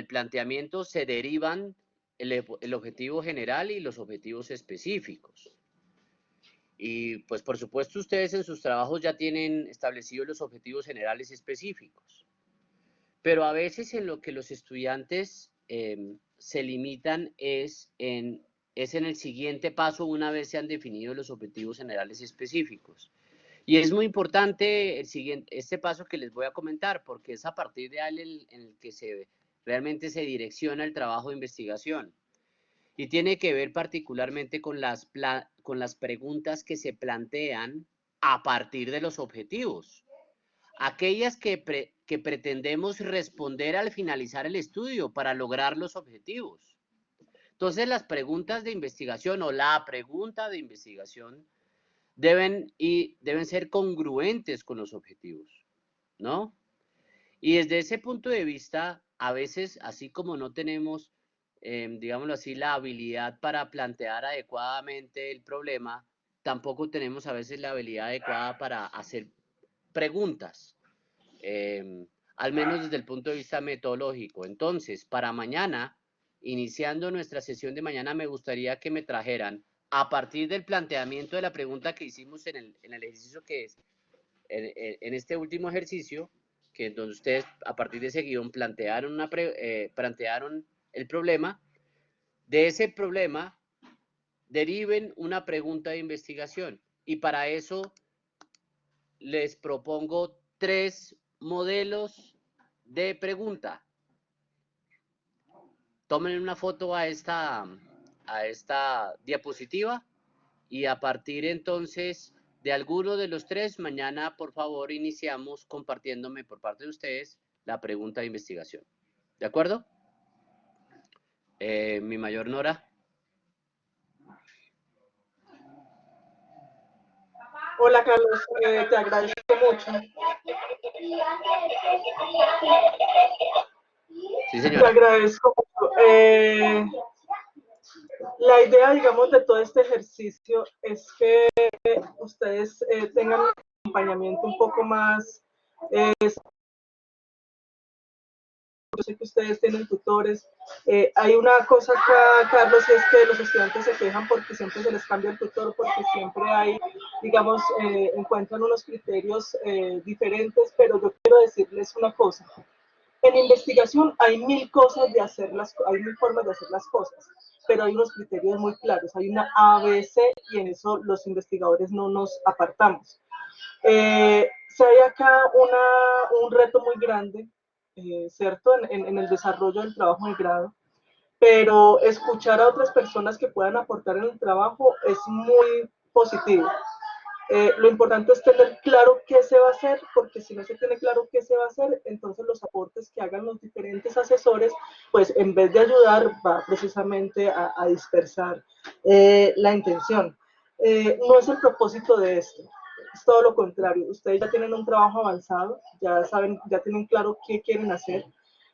planteamiento se derivan el objetivo general y los objetivos específicos. Y pues por supuesto ustedes en sus trabajos ya tienen establecidos los objetivos generales específicos. Pero a veces en lo que los estudiantes se limitan es en el siguiente paso una vez se han definido los objetivos generales específicos. Y es muy importante este paso que les voy a comentar, porque es a partir de él en el que realmente se direcciona el trabajo de investigación. Y tiene que ver particularmente con las preguntas que se plantean a partir de los objetivos. Aquellas que pretendemos responder al finalizar el estudio para lograr los objetivos. Entonces, las preguntas de investigación o la pregunta de investigación deben ser congruentes con los objetivos, ¿no? Y desde ese punto de vista, a veces, así como no tenemos, digámoslo así, la habilidad para plantear adecuadamente el problema, tampoco tenemos a veces la habilidad adecuada para hacer preguntas, al menos desde el punto de vista metodológico. Entonces, para mañana, iniciando nuestra sesión de mañana, me gustaría que me trajeran, a partir del planteamiento de la pregunta que hicimos en el ejercicio que es, en este último ejercicio, que donde ustedes a partir de ese guión plantearon el problema, de ese problema deriven una pregunta de investigación. Y para eso les propongo 3 modelos de pregunta. Tomen una foto a esta diapositiva y a partir entonces de alguno de los 3, mañana por favor iniciamos compartiéndome por parte de ustedes la pregunta de investigación. ¿De acuerdo? Mi mayor Nora. Hola Carlos, te agradezco mucho. Sí, señora. Te agradezco mucho. La idea, digamos, de todo este ejercicio es que ustedes tengan un acompañamiento un poco más. Yo sé que ustedes tienen tutores. Hay una cosa acá, Carlos, y es que los estudiantes se quejan porque siempre se les cambia el tutor, porque siempre hay, digamos, encuentran unos criterios diferentes, pero yo quiero decirles una cosa. En investigación hay 1000 formas de hacer las cosas, pero hay unos criterios muy claros, hay una ABC y en eso los investigadores no nos apartamos. Se hay acá un reto muy grande, ¿cierto? En el desarrollo del trabajo de grado, pero escuchar a otras personas que puedan aportar en el trabajo es muy positivo. Lo importante es tener claro qué se va a hacer, porque si no se tiene claro qué se va a hacer, entonces los aportes que hagan los diferentes asesores, pues en vez de ayudar, va precisamente a dispersar la intención. No es el propósito de esto, es todo lo contrario. Ustedes ya tienen un trabajo avanzado, ya saben, ya tienen claro qué quieren hacer.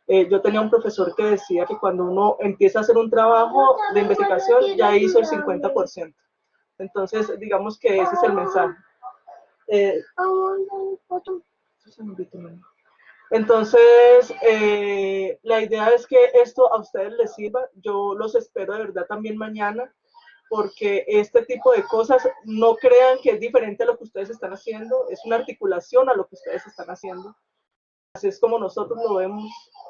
Yo tenía un profesor que decía que cuando uno empieza a hacer un trabajo de investigación, ya hizo el 50%. Entonces, digamos que ese es el mensaje. Entonces, la idea es que esto a ustedes les sirva. Yo los espero de verdad también mañana, porque este tipo de cosas no crean que es diferente a lo que ustedes están haciendo, es una articulación a lo que ustedes están haciendo. Así es como nosotros lo vemos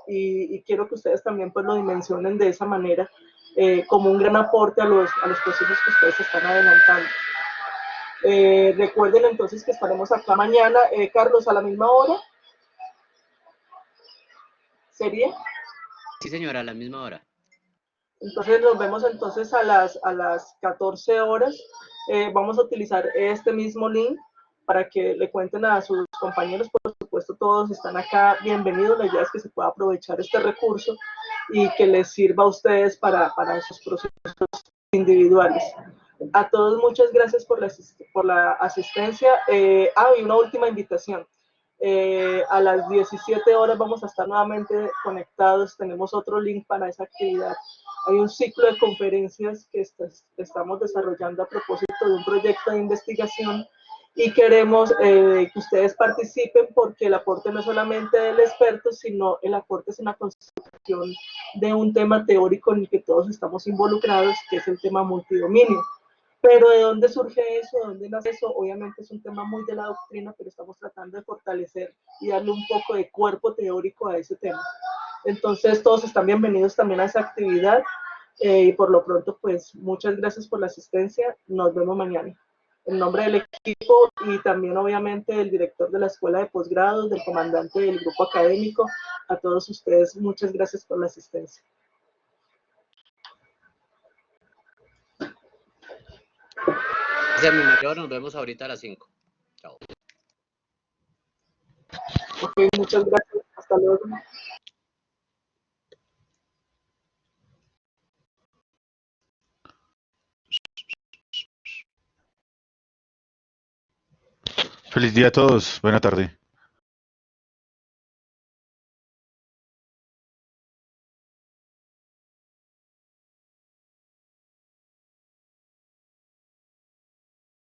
y quiero que ustedes también pues lo dimensionen de esa manera, como un gran aporte a los procesos que ustedes están adelantando. Recuerden entonces que estaremos acá mañana, Carlos, a la misma hora. ¿Sería? Sí, señora, a la misma hora. Entonces nos vemos entonces a las 14 horas. Vamos a utilizar este mismo link para que le cuenten a sus compañeros. Por supuesto, todos están acá bienvenidos. La idea es que se pueda aprovechar este recurso y que les sirva a ustedes para sus procesos individuales. A todos muchas gracias por la asistencia. Y una última invitación. A las 17 horas vamos a estar nuevamente conectados. Tenemos otro link para esa actividad. Hay un ciclo de conferencias que estamos desarrollando a propósito de un proyecto de investigación y queremos que ustedes participen porque el aporte no es solamente del experto, sino el aporte es una construcción de un tema teórico en el que todos estamos involucrados, que es el tema multidominio. Pero ¿de dónde surge eso? ¿De dónde nace eso? Obviamente es un tema muy de la doctrina, pero estamos tratando de fortalecer y darle un poco de cuerpo teórico a ese tema. Entonces todos están bienvenidos también a esa actividad y por lo pronto pues muchas gracias por la asistencia, nos vemos mañana. En nombre del equipo y también obviamente del director de la escuela de posgrados, del comandante del grupo académico, a todos ustedes muchas gracias por la asistencia. Gracias, mi mayor, nos vemos ahorita a las 5. Chao. Ok, muchas gracias, hasta luego. Feliz día a todos. Buena tarde.